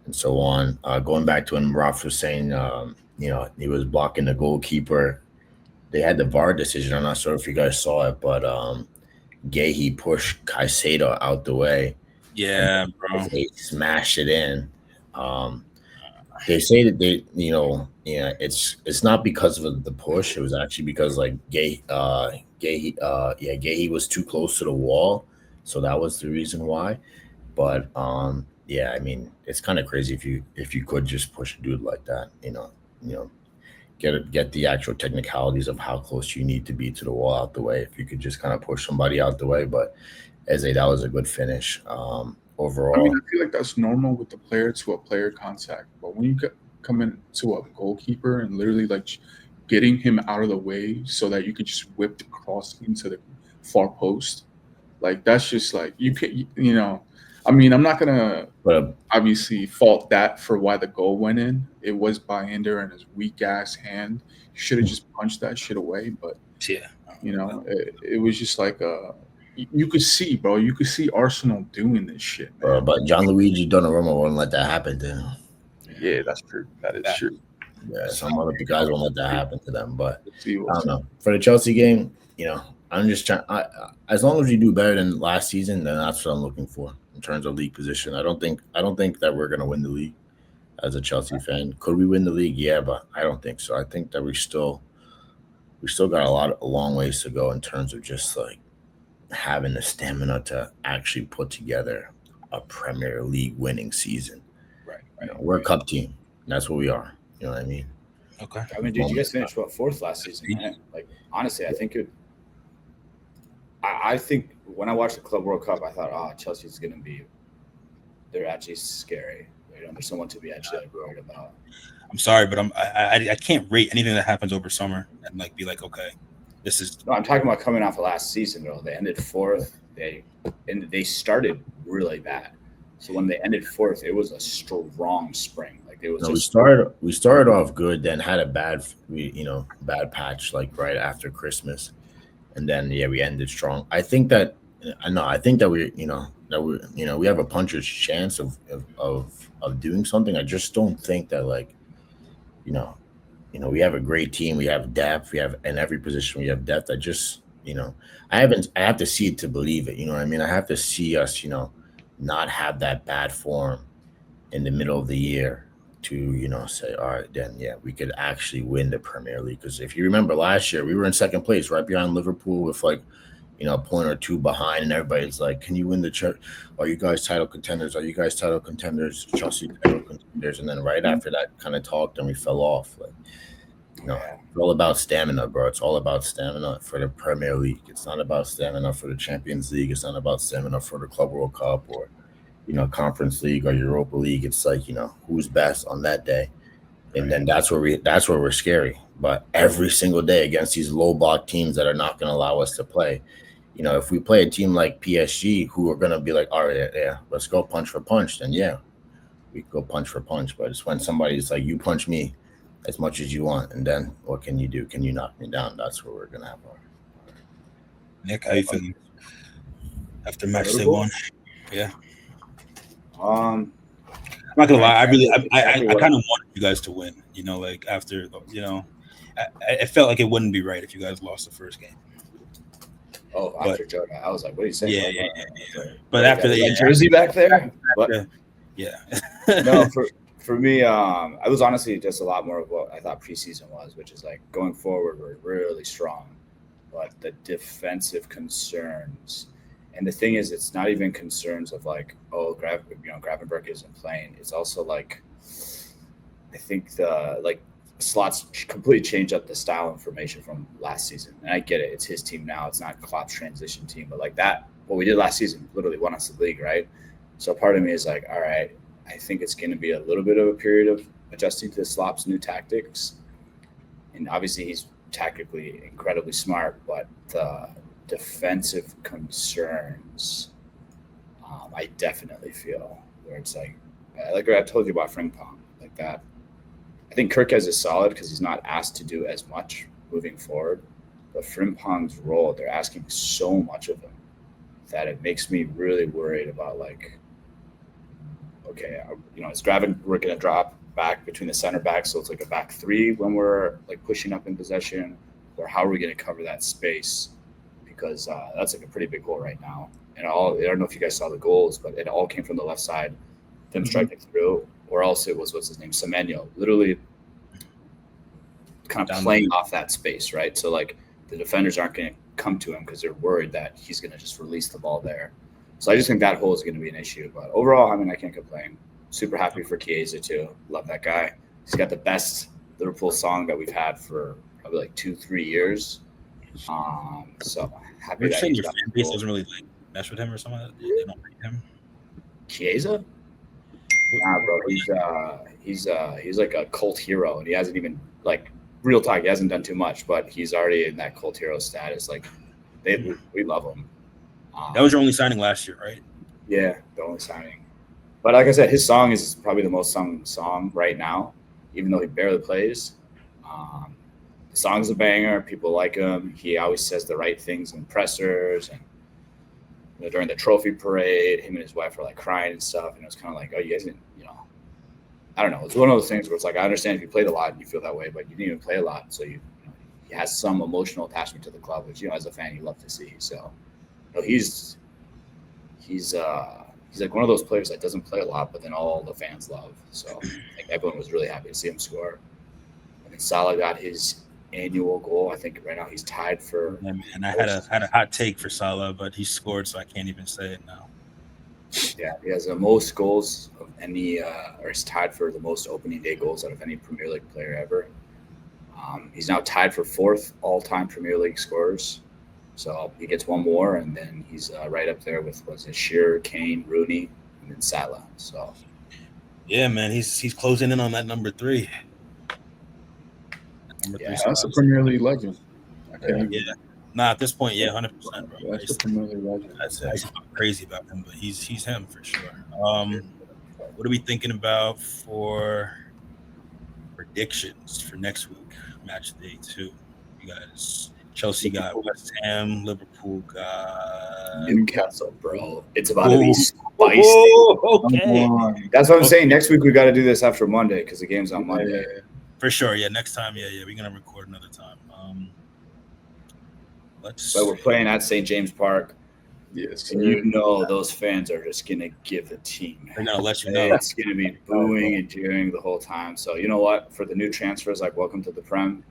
and so on. Going back to when Raath was saying, he was blocking the goalkeeper. They had the VAR decision. I'm not sure if you guys saw it, but Guehi pushed Caicedo out the way. Yeah, bro. They smashed it in. They say that it's not because of the push. It was actually because like Guehi was too close to the wall, so that was the reason why. But it's kind of crazy if you could just push a dude like that, get the actual technicalities of how close you need to be to the wall out the way. If you could just kind of push somebody out the way, but that was a good finish. Overall, I feel like that's normal with the player to a player contact, but when you come into a goalkeeper and literally like getting him out of the way so that you could just whip the cross into the far post, like that's just like you can, I'm not gonna obviously fault that for why the goal went in. It was Binder and his weak ass hand. He should have just punched that shit away, but it was just like you could see, bro. You could see Arsenal doing this shit, man. But Gianluigi Donnarumma won't let that happen to him. Yeah, that's true. That is true. Yeah, some other guys won't let that happen to them. But I don't know. For the Chelsea game, I'm just trying. As long as we do better than last season, then that's what I'm looking for in terms of league position. I don't think that we're gonna win the league as a Chelsea fan. Could we win the league? Yeah, but I don't think so. I think that we still got a long ways to go in terms of just like having the stamina to actually put together a Premier League winning season. Right. We're a cup team. That's what we are. You know what I mean? Okay. I mean, dude, you guys finished fourth last season, right? Like, honestly, I think I think when I watched the Club World Cup, I thought, oh, Chelsea's going to be. They're actually scary. There's someone to be actually like worried about. I'm sorry, but I can't rate anything that happens over summer and like be like, okay, this is. No, I'm talking about coming off of last season, though. They ended fourth. They started really bad. So when they ended fourth, it was a strong spring. Like it was. No, we started off good, then had a bad patch like right after Christmas, and then we ended strong. I think that we have a puncher's chance of doing something. I just don't think that we have a great team. We have depth. We have in every position we have depth. I have to see it to believe it. You know what I mean? I have to see us, not have that bad form in the middle of the year to, say, all right, then we could actually win the Premier League. Because if you remember last year, we were in second place, right behind Liverpool with a point or two behind, and everybody's like, can you win the church? Are you guys title contenders? Are you guys title contenders? Chelsea title contenders? And then right after that kind of talk, then we fell off. It's all about stamina, bro. It's all about stamina for the Premier League. It's not about stamina for the Champions League. It's not about stamina for the Club World Cup or, Conference League or Europa League. It's like, who's best on that day. And then that's where we're scary. But every single day against these low block teams that are not going to allow us to play, if we play a team like PSG who are going to be like, all right, let's go punch for punch, then we go punch for punch. But it's when somebody's like, you punch me as much as you want, and then what can you do? Can you knock me down? That's where we're going to have our. Nick, how you feeling after match day one? Yeah. I'm not gonna lie. I kind of wanted you guys to win. After I felt like it wouldn't be right if you guys lost the first game. Oh, after Jordan, I was like, "What are you saying?" Yeah. But after the jersey back there, yeah. No, for me, I was honestly just a lot more of what I thought preseason was, which is like going forward, we're really strong, but the defensive concerns. And the thing is, it's not even concerns of like, oh, Gravenberch isn't playing. It's also like, I think Slots completely changed up the style and formation from last season. And I get it. It's his team now. It's not Klopp's transition team. But like that, what we did last season literally won us the league, right? So part of me is like, all right, I think it's going to be a little bit of a period of adjusting to Slopp's new tactics. And obviously he's tactically incredibly smart, but the defensive concerns, I definitely feel where it's like I told you about Frimpong, like that. I think Kirkes is solid because he's not asked to do as much moving forward, but Frimpong's role, they're asking so much of him that it makes me really worried about like, okay, is Gravenberch going to drop back between the center backs, so it's like a back three when we're like pushing up in possession, or how are we going to cover that space? Because that's like a pretty big goal right now. And I don't know if you guys saw the goals, but it all came from the left side, them striking through, or else it was, what's his name, Semenyo, literally kind of playing off that space, right? So like the defenders aren't going to come to him because they're worried that he's going to just release the ball there. So I just think that hole is going to be an issue. But overall, I mean, I can't complain. Super happy for Chiesa too. Love that guy. He's got the best Liverpool song that we've had for probably like 2-3 years. So happy that your fan base doesn't really like mess with him or something. They don't rate him. Chiesa? Nah, bro. He's like a cult hero, and he hasn't even like real talk. He hasn't done too much, but he's already in that cult hero status. Like we love him. That was your only signing last year, right? Yeah, the only signing. But like I said, his song is probably the most sung song right now, even though he barely plays. The song's a banger. People like him. He always says the right things in pressers, and during the trophy parade, him and his wife were like crying and stuff. And it was kind of like, oh, you guys didn't, I don't know. It's one of those things where it's like, I understand if you played a lot and you feel that way, but you didn't even play a lot, so you he has some emotional attachment to the club, which as a fan you love to see. So he's like one of those players that doesn't play a lot, but then all the fans love. So I think everyone was really happy to see him score. And then Salah got his annual goal. I think right now he's tied for. Yeah, man, I had a hot take for Salah, but he scored, so I can't even say it now. Yeah, he has the most goals of any, or he's tied for the most opening day goals out of any Premier League player ever. He's now tied for 4th all-time Premier League scorers. So he gets one more, and then he's right up there with Shearer, Kane, Rooney, and then Salah. So yeah, man, he's closing in on that number 3. That's a Premier League legend. Yeah. Nah, at this point, 100%, bro. That's a Premier League legend. I'm crazy about him, but he's him for sure. What are we thinking about for predictions for next week, match day 2? You guys, Chelsea got West Ham, Liverpool got Newcastle, bro. It's about to be spicy. Okay. That's what I'm saying. Next week we got to do this after Monday because the game's on Monday. For sure, next time, we're gonna record another time. So we're playing at St. James Park. Yes, and those fans are just gonna give the team. They're gonna let you know. It's gonna be booing and cheering the whole time. So you know what? For the new transfers, like welcome to the Prem.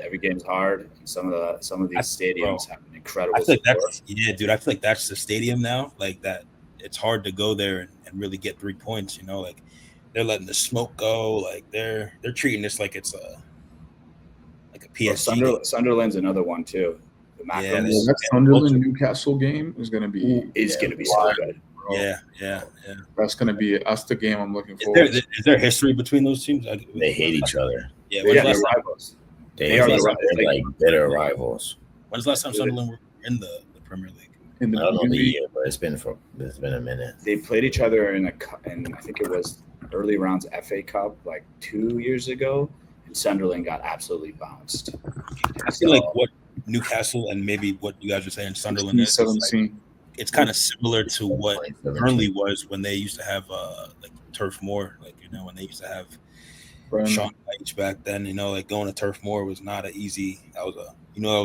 Every game's hard. And some of these stadiums have an incredible. I feel like that's dude. I feel like that's the stadium now. Like that, it's hard to go there and really get 3 points. Like they're letting the smoke go. Like they're treating this like it's a PSG. Sunderland's another one too. That Sunderland Newcastle game is going to be so good. Yeah. That's the game I'm looking for. Is there history between those teams? They hate each other. Yeah, they're rivals. They are like bitter rivals. When's the last time Sunderland were in the Premier League? I don't know the year, but it's been a minute. They played each other in I think it was early rounds FA Cup like 2 years ago, and Sunderland got absolutely bounced. I feel like what Newcastle and maybe what you guys are saying Sunderland is like, it's kind of similar to what Burnley was when they used to have like Turf Moor, like when they used to have Sean Dyche back then. Like going to Turf Moor was not an easy. That was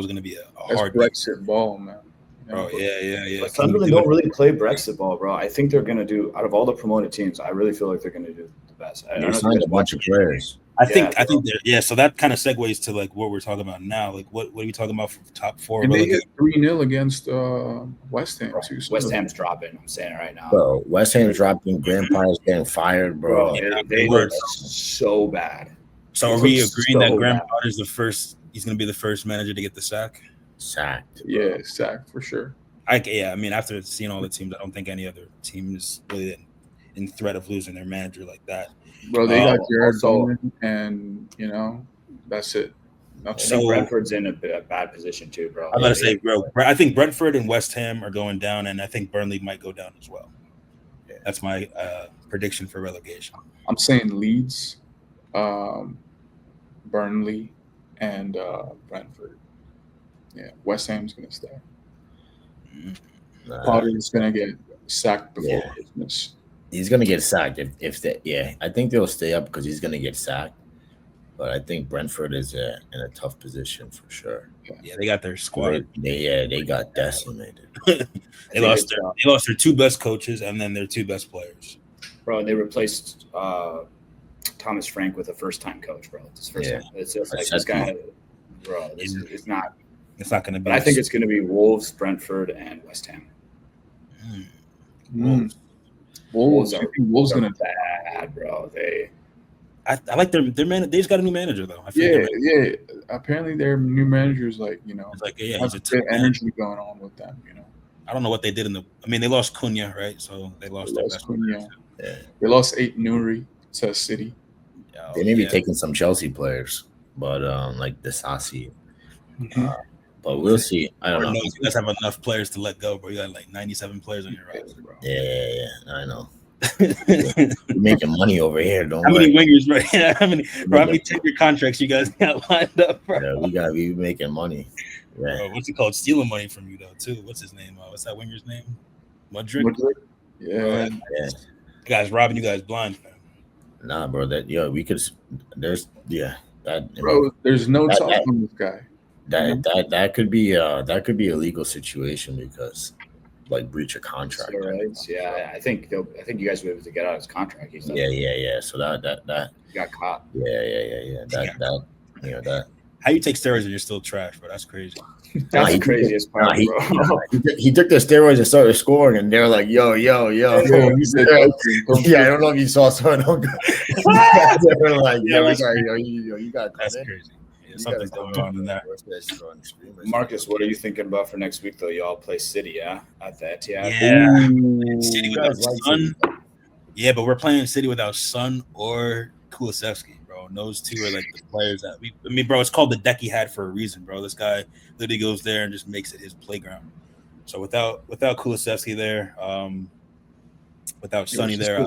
going to be a hard Brexit ball, man. Bro, yeah. But Sunderland don't really play Brexit ball, bro. I think they're going to do, out of all the promoted teams, I really feel like they're going to do the best. They signed a bunch of players. I think so that kind of segues to like what we're talking about now. Like what are we talking about for top 4? And they hit 3-0 against West Ham too. So West Ham's dropping. I'm saying it right now. Bro, West Ham's dropping. Grandpa's getting fired, bro. They were so bad. So are we agreeing that Grandpa is the first? He's going to be the first manager to get the sack. Sacked. Yeah, sacked for sure. I mean, after seeing all the teams, I don't think any other team is really in threat of losing their manager like that. Bro, they got Jared Bowen, and that's it. So Brentford's in a bad position too, bro. I'm gonna say, bro. I think Brentford and West Ham are going down, and I think Burnley might go down as well. Yeah. That's my prediction for relegation. I'm saying Leeds, Burnley, and Brentford. Yeah, West Ham's gonna stay. Potter's gonna get sacked before Christmas. He's gonna get sacked if they. Yeah, I think they'll stay up because he's gonna get sacked. But I think Brentford is in a tough position for sure. Yeah, they got their squad. They got decimated. They lost their 2 best coaches and then their 2 best players. Bro, they replaced Thomas Frank with a first-time coach, bro. It's just like this guy, bro. It's not going to be. But I think it's going to be Wolves, Brentford, and West Ham. Wolves are going to bad, bro. I like their man. They just got a new manager though. Apparently their new manager's like it's like he's a good energy going on with them. I don't know what they did they lost Cunha, right? So they lost their best Cunha. Yeah. They lost 8 Nuri to City. They may be taking some Chelsea players, but like Disasi. But we'll see. I don't know. You guys have enough players to let go, bro. You got like 97 players on your roster, bro. Yeah, I know. We're making money over here, don't How many wingers, bro? How many 10-year contracts you guys got lined up, bro? Yeah, we gotta be making money. Yeah. Bro, what's it called? Stealing money from you though, too. What's his name? What's that winger's name? Mudryk? Yeah. The guy's robbing you guys blind, man. Nah, bro. We could. Bro, there's no that- talk that- on this guy. that could be a legal situation because like breach of contract. Steroids, yeah. I think you guys will be able to get out his contract. He's done. Yeah. So that He got caught. Yeah. That. How you take steroids and you're still trash, bro? That's crazy. That's the craziest part, bro. He took the steroids and started scoring, and they're like, yo. Yeah, he said, Yeah, I don't know if you saw some of them. They were like, you got That's crazy. Yeah, something's going on in that. Marcus, what are you thinking about for next week, though? Y'all play City, yeah? At the Etihad? Yeah. City without Son. Yeah, but we're playing City without Son or Kulusevski, bro. And those two are like the players that bro, it's called the deck he had for a reason, bro. This guy literally goes there and just makes it his playground. So without Kulusevski there, without Sonny there,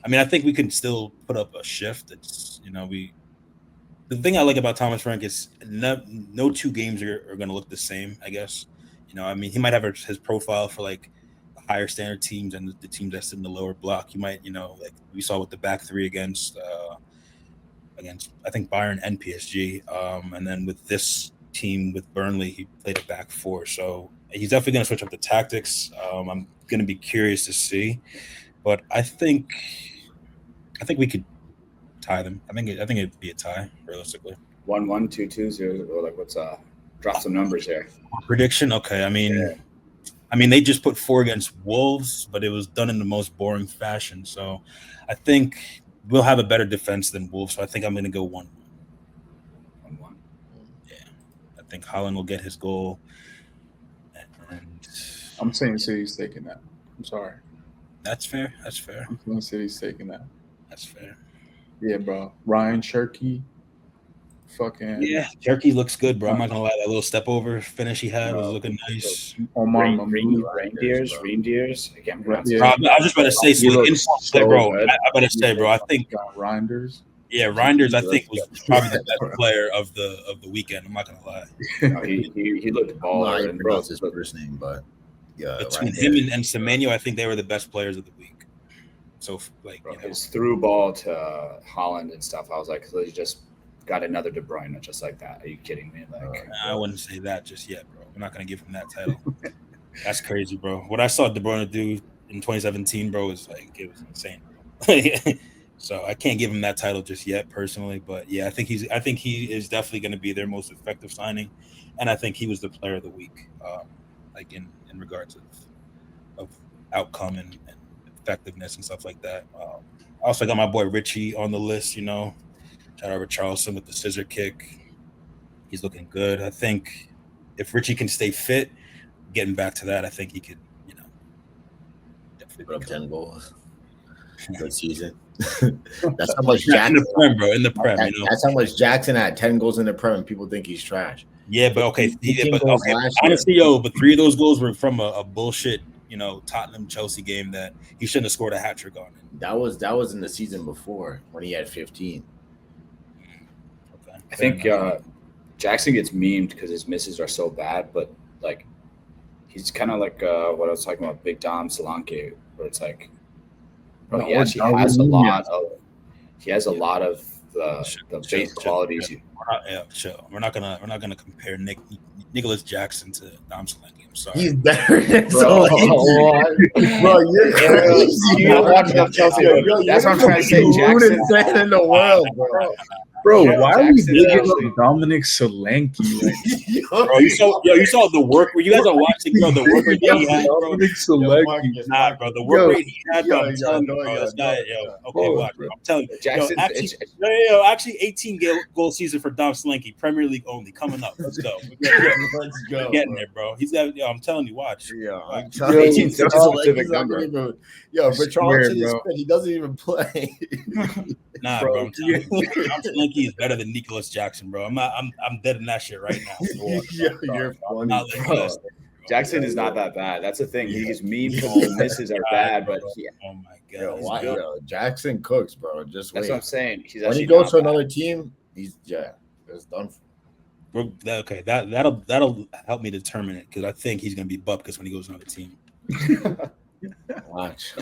I think we can still put up a shift. It's the thing I like about Thomas Frank is no two games are going to look the same, I guess. He might have his profile for like the higher standard teams and the teams that sit in the lower block. He might, like we saw with the back three against I think Bayern and PSG. And then with this team with Burnley, he played a back four. So he's definitely going to switch up the tactics. I'm going to be curious to see, but I think we could tie them. I think it'd be a tie realistically. 1-1, 2-2, or like what's drop some numbers here. Prediction. Okay. They just put 4 against Wolves, but it was done in the most boring fashion. So I think we'll have a better defense than Wolves. So I think I'm going to go 1-1. 1-1. Yeah. I think Haaland will get his goal. And I'm saying City's taking that. I'm sorry. That's fair. I'm saying City's taking that. That's fair. Yeah, bro. Ryan Cherky. Fucking yeah, Cherky looks good, bro. I'm not gonna lie, that little step over finish he had was looking nice. Reindeers. I can't pronounce it. I was just about to say, bro. I think Reinders. Yeah, Reinders, I think, was probably the best player of the weekend. I'm not gonna lie. He looked baller. And pronounce his first name, but yeah, between him and Semenyo, I think they were the best players of the week. So his through ball to Haaland and stuff, I was like, so he just got another De Bruyne just like that. Are you kidding me? Like, I wouldn't say that just yet, bro. We're not gonna give him that title. That's crazy, bro. What I saw De Bruyne do in 2017, bro, it was insane, bro. So I can't give him that title just yet, personally. But yeah, I think he is definitely going to be their most effective signing, and I think he was the player of the week, like in regards of outcome and effectiveness and stuff like that. I also got my boy Richie on the list. Shout out to Charleston with the scissor kick. He's looking good. I think if Richie can stay fit, getting back to that, I think he could, definitely put up 10 goals. Good season. That's how much Jackson in the Prem. That's how much Jackson had 10 goals in the Prem, and people think he's trash. Yeah, but okay. Honestly, but 3 of those goals were from a bullshit, Tottenham Chelsea game that he shouldn't have scored a hat trick on. That was in the season before when he had 15. Okay. I think Jackson gets memed because his misses are so bad, but like he's kind of like what I was talking about, Big Dom Solanke, where it's like. Bro, he actually has a lot of the base qualities. We're not gonna compare Nicholas Jackson to Dom Solanke. I'm sorry. He's better than Solanke. Bro, you're crazy. You don't watch enough Chelsea. That's what I'm trying to say. Jackson fan in the world, bro. Bro, why are we digging up Dominic Solanke? Bro, you saw the work where you guys are watching, bro. The work rate he had, bro. Dominic Solanke. Nah, bro. The work rate he had, bro. I'm telling you, bro. This guy, okay, watch. Bro. I'm telling you, Jackson. Actually, 18 goal season for Dom Solanke, Premier League only, coming up. Let's go. Let's go. We're getting there, bro. He's got. I'm telling you, watch. Yeah, I'm telling you. 18 such a specific number. But Charleston, he doesn't even play. Nah, bro. I'm telling you, Dom Solanke is better than Nicholas Jackson, bro. I'm dead in that shit right now. You're funny, bro. Jackson is not that bad. That's the thing. He's mean because his misses are bad, but oh my god, Jackson cooks, bro. Just wait. That's what I'm saying. When he goes to another team, it's done. Okay, that'll help me determine it because I think he's gonna be Bupkis when he goes to another team. Watch.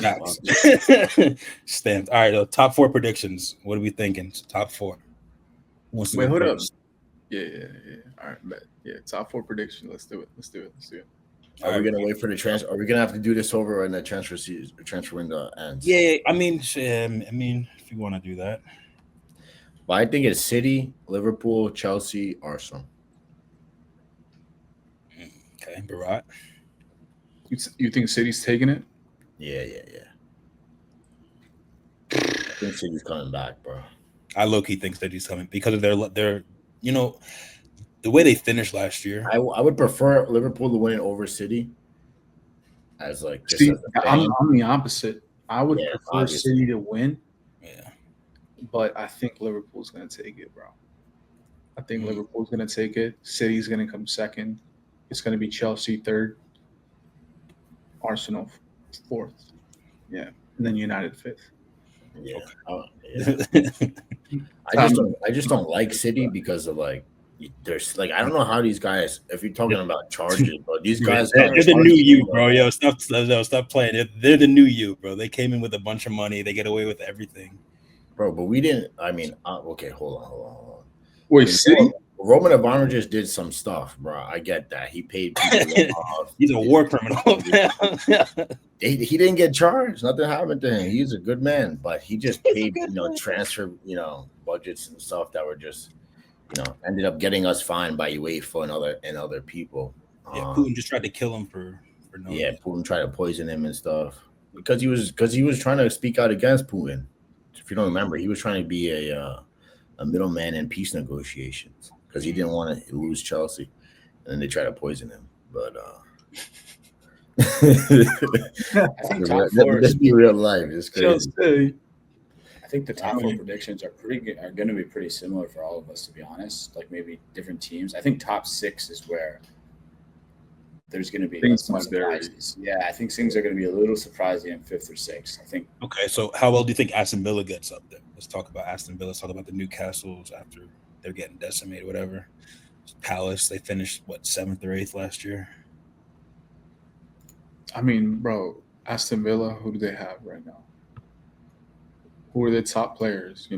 Stamped. All right, top 4 predictions. What are we thinking? Top 4. Wants to Wait, go hold up. first? Yeah. All right, bet. Yeah, top 4 prediction. Let's do it. Are we gonna wait for the transfer? Are we gonna have to do this over when the transfer window ends? Yeah, I mean, if you want to do that. But I think it's City, Liverpool, Chelsea, Arsenal. Okay, Raath. You think City's taking it? Yeah. I think City's coming back, bro. I low-key think that he's coming because of their the way they finished last year. I would prefer Liverpool to win over City. As like just See, as a fan. I'm the opposite. I would prefer obviously. City to win. Yeah. But I think Liverpool's going to take it, bro. I think Liverpool's going to take it. City's going to come second. It's going to be Chelsea third. Arsenal fourth. Yeah. And then United fifth. Yeah. Okay. I just don't like City because of like there's like I don't know how these guys if you're talking about charges, but these guys they're the new you, bro. Yo, stop playing. They're the new you, bro. They came in with a bunch of money. They get away with everything. Bro, but we didn't. I mean, okay, hold on. Wait, City? Roman Abramovich did some stuff, bro. I get that. He paid people off. He's a war criminal. He didn't get charged. Nothing happened to him. He's a good man, but he just paid, transfer, budgets and stuff that were just, ended up getting us fined by UEFA and other people. Yeah, Putin just tried to kill him for no reason. Putin tried to poison him and stuff because he was trying to speak out against Putin. If you don't remember, he was trying to be a middleman in peace negotiations because he didn't want to lose Chelsea, and then they tried to poison him. But I think top four. Let's be real life. It's crazy. Chelsea. I think the top 4 predictions are going to be pretty similar for all of us, to be honest. Like maybe different teams. I think top 6 is where there's going to be some surprises. Yeah, I think things are going to be a little surprising in 5th or 6th. I think. Okay, so how well do you think Aston Villa gets up there? Let's talk about Aston Villa. Let's talk about the Newcastles after they're getting decimated, whatever. Palace, they finished 7th or 8th last year. I mean, bro, Aston Villa, who do they have right now? Who are their top players,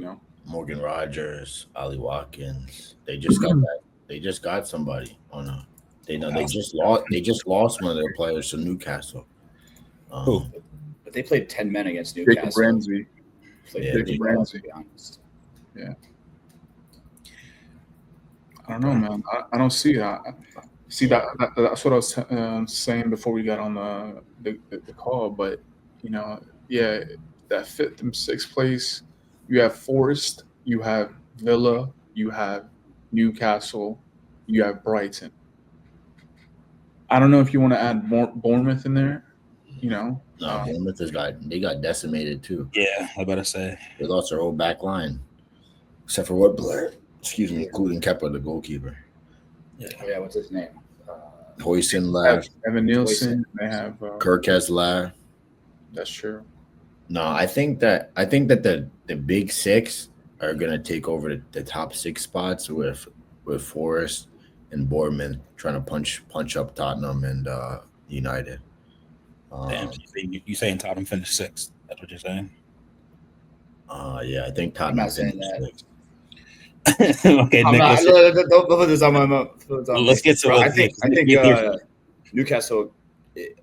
Morgan Rogers, Ollie Watkins. They just got that. They just got somebody on a. They just lost one of their players to Newcastle. Who? But they played 10 men against Newcastle. Jacob Ramsey. Jacob Ramsey. To be honest. Yeah. I don't know, man. I don't see that. See that that's what I was saying before we got on the call. But that 5th and 6th place, you have Forest, you have Villa, you have Newcastle, you have Brighton. I don't know if you want to add Bournemouth in there. No, Bournemouth they got decimated too. Yeah, I better say they lost their whole back line, except for what Blair. Excuse me, including Kepa, the goalkeeper. Yeah. Oh yeah, what's his name? Hoyson left. Evan Nielsen. They have Kirk has left. That's true. No, I think that the big 6 are gonna take over the top 6 spots with Forest and Bournemouth trying to punch up Tottenham and United. Damn, you saying Tottenham finished 6th? That's what you're saying? Yeah, I think Tottenham. I'm not saying that. Okay, Nick, don't put this on my mouth. Let's get to. I think Newcastle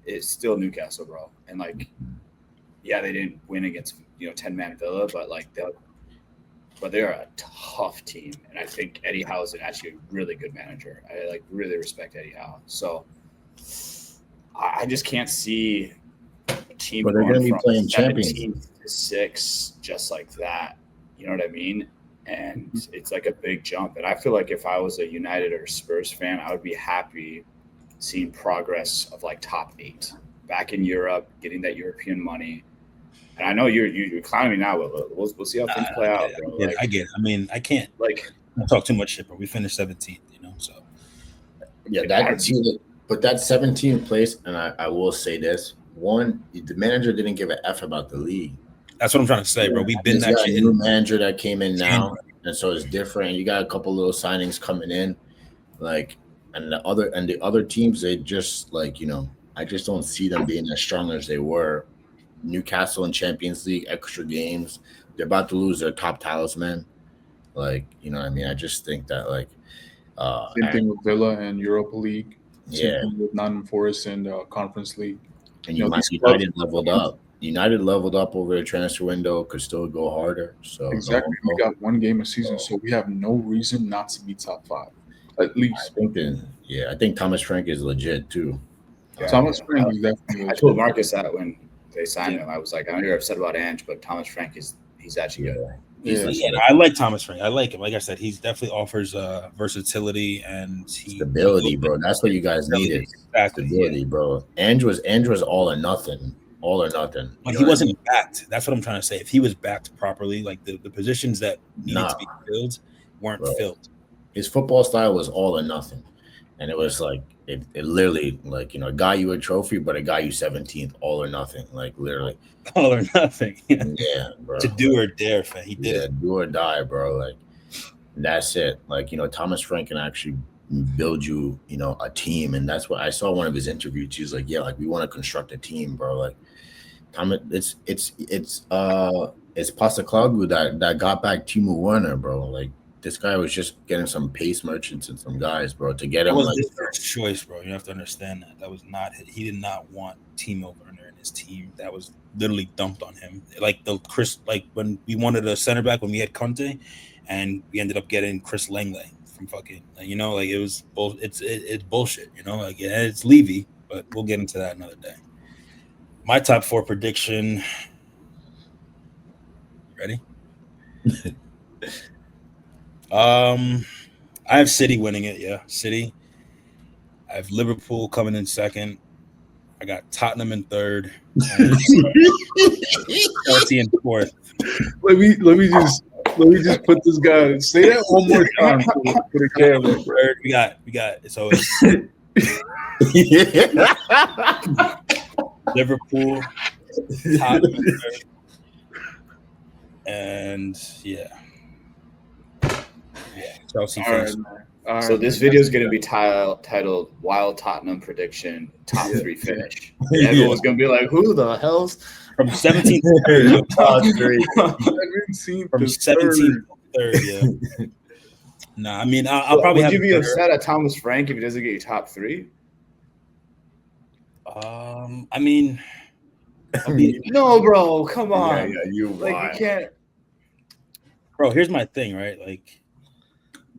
is still Newcastle, bro, and they didn't win against 10-man Villa, but they're a tough team, and I think Eddie Howe is actually a really good manager. I really respect Eddie Howe, so I just can't see a team but they're going to be playing 17 champions to 6 just like that. You know what I mean? And it's like a big jump. And I feel like if I was a United or Spurs fan, I would be happy seeing progress of top 8 back in Europe, getting that European money. And I know you're clowning me now, but we'll see how things play out, bro. I get it. I mean, I can't talk too much shit, but we finished 17th, so. Yeah, but that 17th place, and I will say this: one, the manager didn't give an F about the league. That's what I'm trying to say, bro. We've been that shit. A new manager that came in now, and so it's different. You got a couple little signings coming in, and the other teams, they just I just don't see them being as strong as they were. Newcastle in Champions League, extra games. They're about to lose their top talisman. Like, you know what I mean? I just think that like Same thing with Villa and Europa League. Same yeah, thing with Nottingham Forest and Conference League. and You know, these clubs, United leveled up. United leveled up over the transfer window, could still go harder. So exactly. We got one game a season, so we have no reason not to be top 5, at least. I think Thomas Frank is legit too. Yeah. Thomas Frank is definitely. I told Markus that when they signed him. I was like, I know you're upset about Ange, but Thomas Frank he's actually good. I like Thomas Frank. I like him. Like I said, he's definitely offers versatility and stability, bro. That's what you guys needed. Exactly, stability, bro. Ange was all or nothing. All or nothing. But he wasn't backed. That's what I'm trying to say. If he was backed properly, like the positions that needed to be filled weren't filled. His football style was all or nothing. And it was like it literally like, you know, got you a trophy, but it got you 17th, all or nothing. Like literally. All or nothing. Yeah, bro. To do or dare, fam. He did it. Do or die, bro. Like that's it. Like, you know, Thomas Frank can actually build you, you know, a team. And that's what I saw one of his interviews. He's like, yeah, like we want to construct a team, bro. Like it's Pasaclagu that got back Timo Werner, bro. Like this guy was just getting some pace merchants and some guys, bro, to get him. That was like, his first choice, bro. You have to understand that. That was not. He did not want Timo Werner in his team. That was literally dumped on him. Like when we wanted a center back when we had Conte, and we ended up getting Chris Langley from fucking. You know, like it was. It's bullshit. You know, like yeah, it's Levy, but we'll get into that another day. My top 4 prediction. Ready? I have City winning it. Yeah, City. I have Liverpool coming in second. I got Tottenham in third. Chelsea in fourth. Let me just put this guy. Say that one more time for the camera. Third, we got. So it's Liverpool, Tottenham in third, and Chelsea first. So this video is going to be titled "Wild Tottenham Prediction Top 3 Finish." Everyone's going to be like, "Who the hell's from 17th to top 3?" From 17th to 3rd, yeah. Nah, I mean, I'll probably. Would you be upset at Thomas Frank if he doesn't get you top 3? I mean, no, bro, come on. Yeah, you like you can't. Bro, here's my thing, right? Like.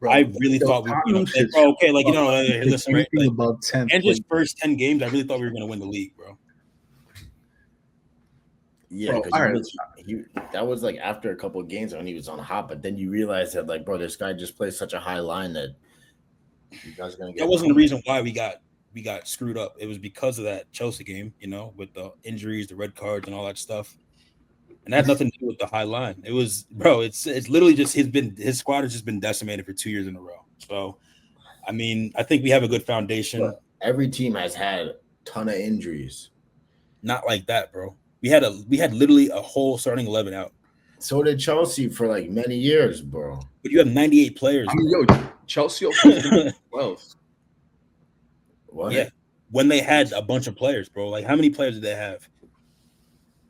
Bro, I really thought we were okay, like, you know, listen, right? Like, above 10. And his first 10 games, I really thought we were going to win the league, bro. Yeah, that was like after a couple of games when he was on hot, but then you realize that, like, bro, this guy just plays such a high line that you guys are going to get. That wasn't the reason why we got screwed up. It was because of that Chelsea game, you know, with the injuries, the red cards, and all that stuff. And that had nothing to do with the high line. It was, bro, it's literally just his squad has just been decimated for 2 years in a row. So, I mean, I think we have a good foundation. But every team has had a ton of injuries. Not like that, bro. We had literally a whole starting 11 out. So did Chelsea for like many years, bro. But you have 98 players. I mean, Chelsea 12. What? Yeah. When they had a bunch of players, bro. Like, how many players did they have?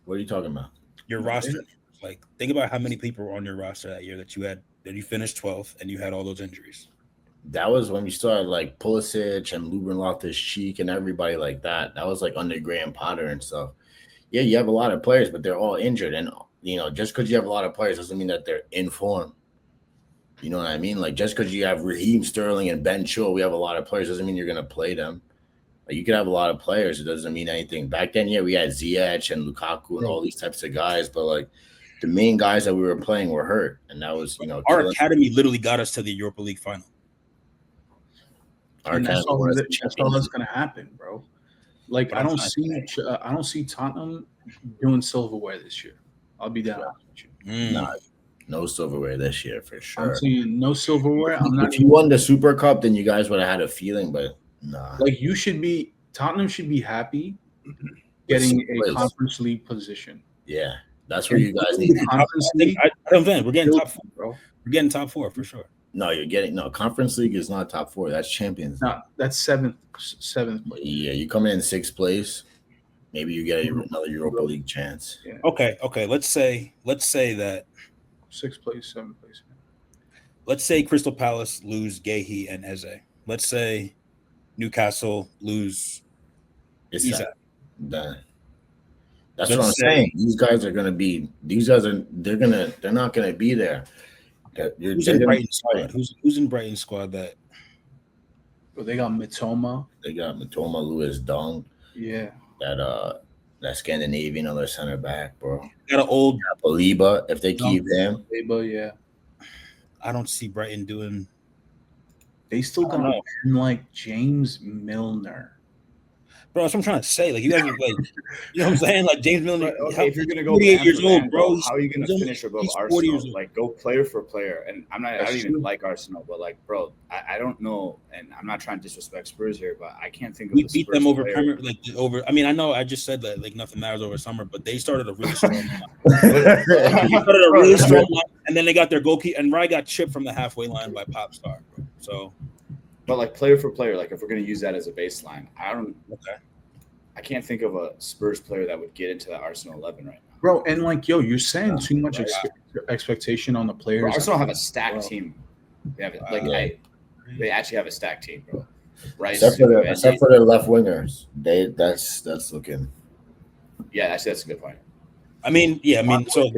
What are you talking about? Your roster. Like, think about how many people were on your roster that year that you finished 12th and you had all those injuries. That was when we started like Pulisic and Ruben Loftus-Cheek and everybody like that. That was like under Graham Potter and stuff. Yeah, you have a lot of players, but they're all injured. And, you know, just because you have a lot of players doesn't mean that they're in form. You know what I mean? Like, just because you have Raheem Sterling and Ben Chilwell, we have a lot of players, doesn't mean you're going to play them. Like, you could have a lot of players. It doesn't mean anything. Back then, yeah, we had Ziyech and Lukaku and all these types of guys. But, like, the main guys that we were playing were hurt. And that was, you know. Our academy literally got us to the Europa League final. That's all that's going to happen, bro. Like, I don't see Tottenham doing silverware this year. I'll be down with you. No silverware this year for sure. I'm saying no silverware. If you won the Super Cup, then you guys would have had a feeling, but nah. Like, Tottenham should be happy getting a Conference League position. Yeah, that's where you guys need to. Conference League. We're getting top 4, bro. We're getting top 4 for sure. No, Conference League is not top 4. That's Champions League. No, that's seventh. Yeah, you come in 6th place. Maybe you get another Europa League chance. Yeah. Okay. Let's say that 6th place, 7th place. let's say Crystal Palace lose Gehi and Eze. Let's say Newcastle lose It's Isak. done. Let's That's what I'm say- saying. These guys are gonna be. These guys are. They're not gonna be there. Who's in Brighton's squad? Who's in Brighton's squad that? Well, they got Mitoma. They got Matoma, Lewis Dong, Yeah. that Scandinavian other center back, bro. Got an old. Baliba, if they keep him. But yeah, I don't see Brighton doing. they still I don't got know. like James Milner. Bro, that's what I'm trying to say. Like you guys are like, you know what I'm saying? Like James Milner. But, okay, if you're gonna go 48 man years for old, man, bro. how are you gonna He's finish above 40 Arsenal? years old. Like go player for player. And I That's don't even true. like Arsenal, but like, bro, I don't know, and I'm not trying to disrespect Spurs here, but I can't think of We the beat Spurs them over player. Premier, like over. I mean, I know I just said that like nothing matters over summer, but they started a really strong line. They started a really strong line, and then they got their goalkeeper, and Rye got chipped from the halfway line by Popstar. Bro. So, But like player for player, like if we're gonna use that as a baseline, okay. I can't think of a Spurs player that would get into the Arsenal 11 right now. Bro, and like, yo, you're saying too much expectation on the players. Bro, Arsenal have a stacked Bro. team. They have Yeah. they actually have a stacked team, bro. Rice, except for their left wingers. That's looking. yeah, actually that's a good point. I mean, yeah, I mean, so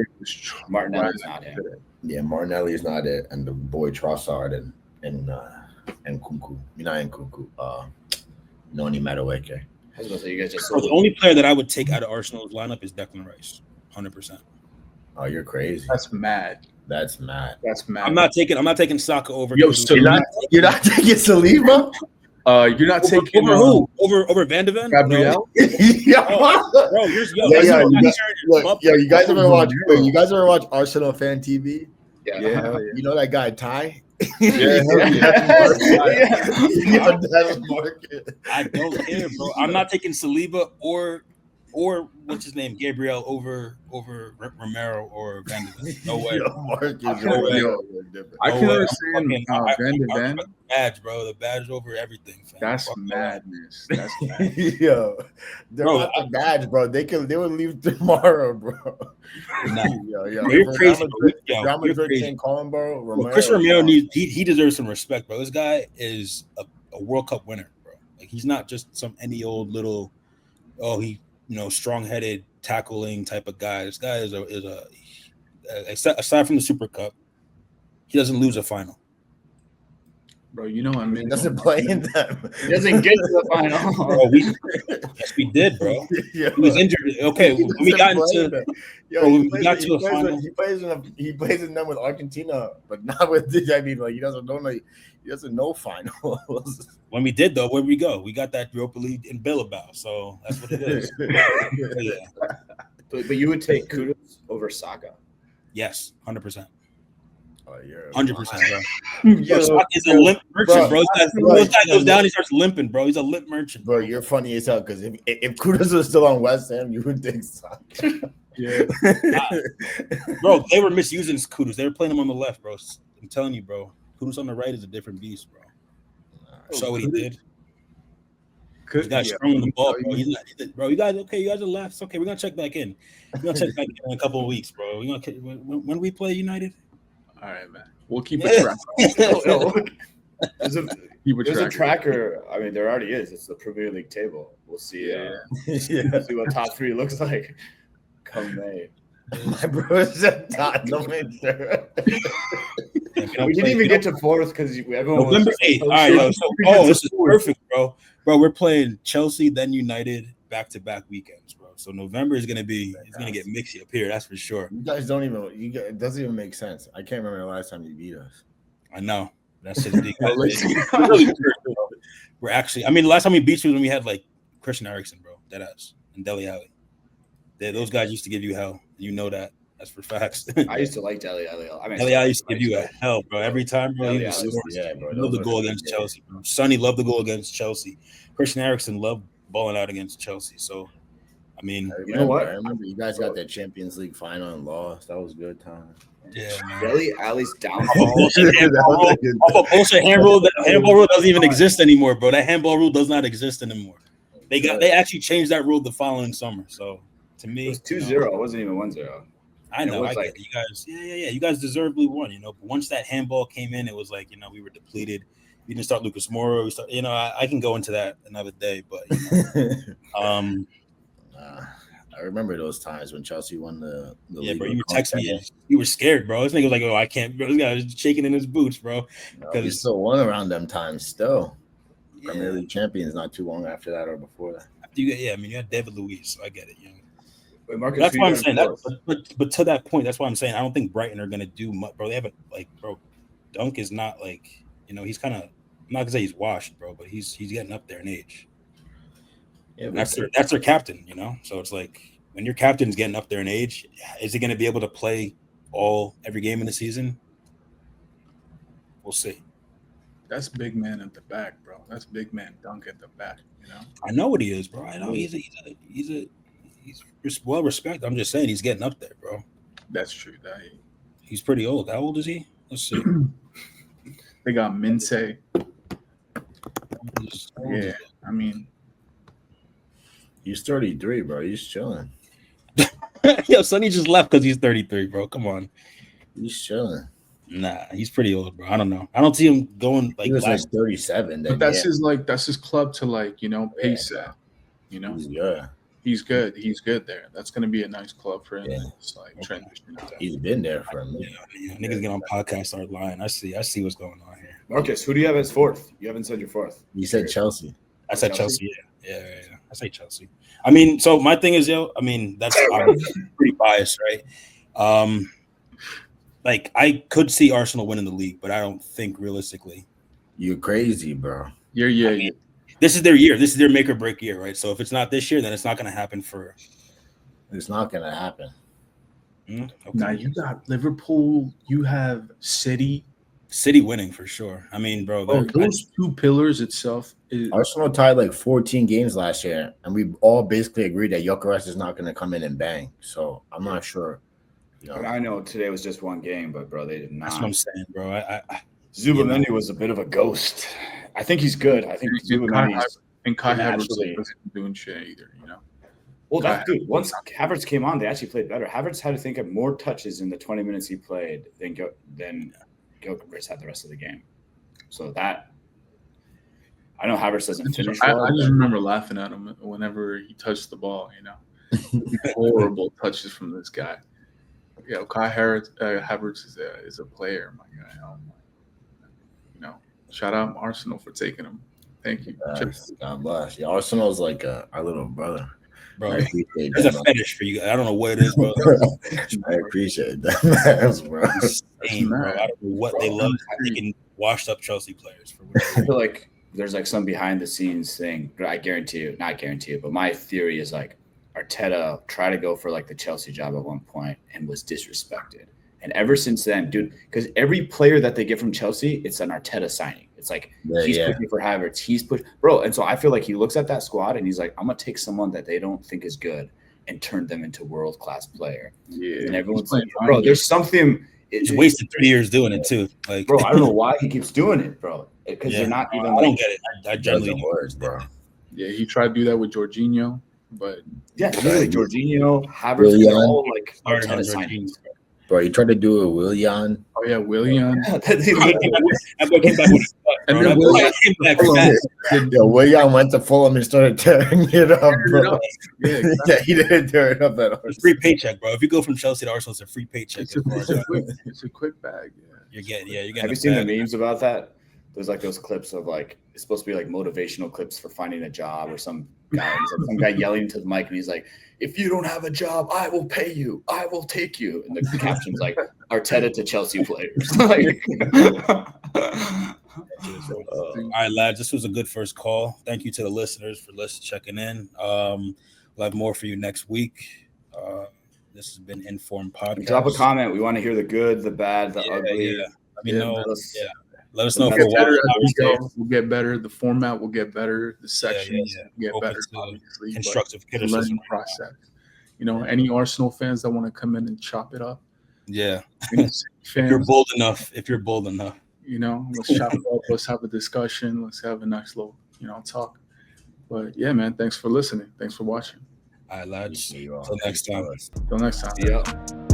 Martinelli's not him. Yeah, Martinelli is not it, and the boy Trossard and Kunku. Not in Kunku. Noni Madueke. I was gonna say you guys just so the only player that I would take out of Arsenal's lineup is Declan Rice, 100%. Oh, you're crazy. That's mad. That's mad. That's mad. I'm not taking Saka over. Yo, Kudus. so You're not taking Saliba? you're not taking over who? Over Van de Ven? Gabriel? Yeah. Bro, You guys ever watch? You guys ever watch Arsenal Fan TV? yeah. Yeah. You know that guy Ty? Yeah. That's Markus. I don't care, bro. I'm not taking Saliba or what's his name, Gabriel over Romero or Van de Ven. No way. Yo, Markus, I can- no way. yo, I No can way. understand Van de Ven. Badge, bro. The badge over everything. Fam. That's Fuck madness. That's mad. Yo, they're Bro, not the badge, bro. They would leave tomorrow, bro. Nah. Yo, Bro, you're if crazy, Real bro. Madrid- Yo, Real you're Madrid crazy. can't call him, bro. Well, Chris Romero needs he deserves some respect, bro. This guy is a World Cup winner, bro. Like he's not just some any old little strong-headed tackling type of guy. This guy is aside from the Super Cup, he doesn't lose a final. Bro, you know I mean He doesn't play in them. He doesn't get to the final. Bro, yes, we did, bro. Yo, He was injured. Okay, he when we doesn't got play into in them. Yo, bro, he we plays got with- to he a plays final. with- he plays in them with Argentina, but not with. I mean, like he doesn't know finals. When we did though, where we go? We got that Europa League in Bilbao, so that's what it is. Yeah. But you would take Kudus over Saka. Yes, 100%. Oh, you're 100%, bro. Yo, Saka is a limp merchant, bro. bro, This guy goes down, he starts limping, bro. He's a limp merchant, bro, you're funny as hell because if Kudus was still on West Ham, you would think Saka. Yeah. Bro, they were misusing Kudus. They were playing him on the left, bro. I'm telling you, bro. Kudus on the right is a different beast, bro. Saw what he did. He's got strong on the ball, bro. Bro, you guys okay? You guys are left. It's okay. We're gonna check back in. We're gonna check back in a couple of weeks, bro. We're gonna when we play United. All right, man. We'll keep a track. There's a tracker. I mean, there already is. It's the Premier League table. We'll see. Yeah. See what top three looks like come May. My bro is at Tottenham. We didn't even get to fourth because everyone November was 8th. All right, yo. So, this is perfect, bro. Bro, we're playing Chelsea, then United, back-to-back weekends, bro. So November is gonna get mixy up here. That's for sure. You guys don't even. It doesn't even make sense. I can't remember the last time you beat us. I know. That's just big. We're actually. I mean, the last time we beat you was when we had like Christian Eriksen, bro. Deadass and Dele Alli. Those guys used to give you hell. You know that. That's for facts. I used to like Dele Alli. I mean, Dele Alli used to give you a hell, bro. Every time, bro. He Dele was Alli was- Yeah, bro. loved the goal against Chelsea, bro. Sonny loved the goal against Chelsea. Christian Eriksen loved balling out against Chelsea. So, I mean, I You know what? I remember you guys got that Champions League final and lost. That was good time. yeah, man. Dele Alli's Off downfall. a bullshit handball rule, that handball rule doesn't even exist anymore, bro. That handball rule does not exist anymore. They actually changed that rule the following summer. So to It me, was 2-0. It wasn't even 1-0. I know, I get it. You guys, yeah. You guys deservedly won, you know. But once that handball came in, it was like, you know, we were depleted. We didn't start Lucas Moura. We start, you know, I can go into that another day, but you know, I remember those times when Chelsea won the league. Bro, you were texting me. You were scared, bro. This nigga was like, "Oh, I can't." Bro, this guy was shaking in his boots, bro. No, we still won around them times. Still, yeah. Premier League champions not too long after that or before that. I mean, you had David Luiz, so I get it. You know. Wait, Markus, that's why I'm saying that. But to that point, that's why I'm saying I don't think Brighton are gonna do much, bro. They haven't Dunk is not like, you know, he's kind of, I'm not gonna say he's washed, bro, but he's getting up there in age. Yeah, that's their captain, you know. So it's like when your captain's getting up there in age, is he going to be able to play every game in the season? We'll see. That's big man at the back, bro. That's big man Dunk at the back. You know. I know what he is, bro. I know he's well respected. I'm just saying he's getting up there, bro. That's true. He's pretty old. How old is he? Let's see. They got Mince. Yeah, I mean. He's 33, bro. He's chilling. Yo, Sonny just left because he's 33, bro. Come on. He's chilling. Nah, he's pretty old, bro. I don't know. I don't see him going like. He was like 37. Then, but that's his club to like, you know, pace that. You know. He's good. He's good there. That's gonna be a nice club for him. Yeah. It's like transition. He's been there for a minute. Yeah. Niggas get on podcast, start lying. I see what's going on here. Markus, who do you have as fourth? You haven't said your fourth. You said Chelsea. I said Chelsea. Yeah. I say Chelsea. I mean, so my thing is, that's pretty biased, right? Like I could see Arsenal winning the league, but I don't think realistically. You're crazy, bro. This is their year. This is their make or break year, right? So if it's not this year, then it's not going to happen It's not going to happen. Okay. Now you got Liverpool. You have City. City winning for sure. I mean, bro, those two pillars itself. Arsenal tied like 14 games last year, and we all basically agreed that Gyökeres is not going to come in and bang. So I'm not sure. You know, I know today was just one game, but bro, they did not. That's what I'm saying, bro. Zubimendi was a bit of a ghost. I think he's good. I think Zubimendi and Kai Havertz wasn't doing shit either. You know. Well, once Havertz came on, they actually played better. Havertz had to think of more touches in the 20 minutes he played than Gyökeres had the rest of the game. So that I know Havertz doesn't finish well. I just remember laughing at him whenever he touched the ball. You know, horrible touches from this guy. Yeah, Kai Havertz is a player, my guy. You know, shout out Arsenal for taking him. Thank you. God bless. Yeah, Arsenal's like our little brother. Bro, there's a fetish for you. I don't know what it is, bro. I appreciate that, bro. Insane, bro. I don't know what they love taking washed up Chelsea players. I feel like there's like some behind the scenes thing. I guarantee you, not guarantee you, but my theory is like Arteta tried to go for like the Chelsea job at one point and was disrespected. And ever since then, dude, because every player that they get from Chelsea, it's an Arteta signing. It's like he's pushing for Havertz. He's bro. And so I feel like he looks at that squad and he's like, I'm gonna take someone that they don't think is good and turn them into world-class player. Yeah. And everyone's like, bro, there's something. He's wasted 3 years doing it too. Like, bro, I don't know why he keeps doing it, bro. Because they're not even. I don't get it. I generally words, bro. Yeah, he tried to do that with Jorginho, but literally Jorginho, Havertz, they're all like Arteta signings. Bro, you tried to do it with Willian. Oh yeah, Willian. And then Willian came back fast. Willian went to Fulham and started tearing it up, bro. Yeah, exactly. He didn't tear it up at all. It's a free paycheck, bro. If you go from Chelsea to Arsenal, it's a free paycheck. It's a quick bag. Yeah. You're getting. Have you seen the memes about that? There's like those clips of like it's supposed to be like motivational clips for finding a job or some guy yelling into the mic and he's like, if you don't have a job, I will pay you. I will take you. And the caption's like Arteta to Chelsea players. All right, lads, this was a good first call. Thank you to the listeners for checking in. We'll have more for you next week. This has been Informed Podcast. Drop a comment. We want to hear the good, the bad, the ugly. Yeah. Let me know. Let us know if we'll get better. The format will get better. The sections will get better. Obviously, constructive criticism process. You know, any Arsenal fans that want to come in and chop it up. Yeah. If you're bold enough. You know, let's chop it up. Let's have a discussion. Let's have a nice little, talk. But yeah, man, thanks for listening. Thanks for watching. All right, lads. Till next time. Yeah.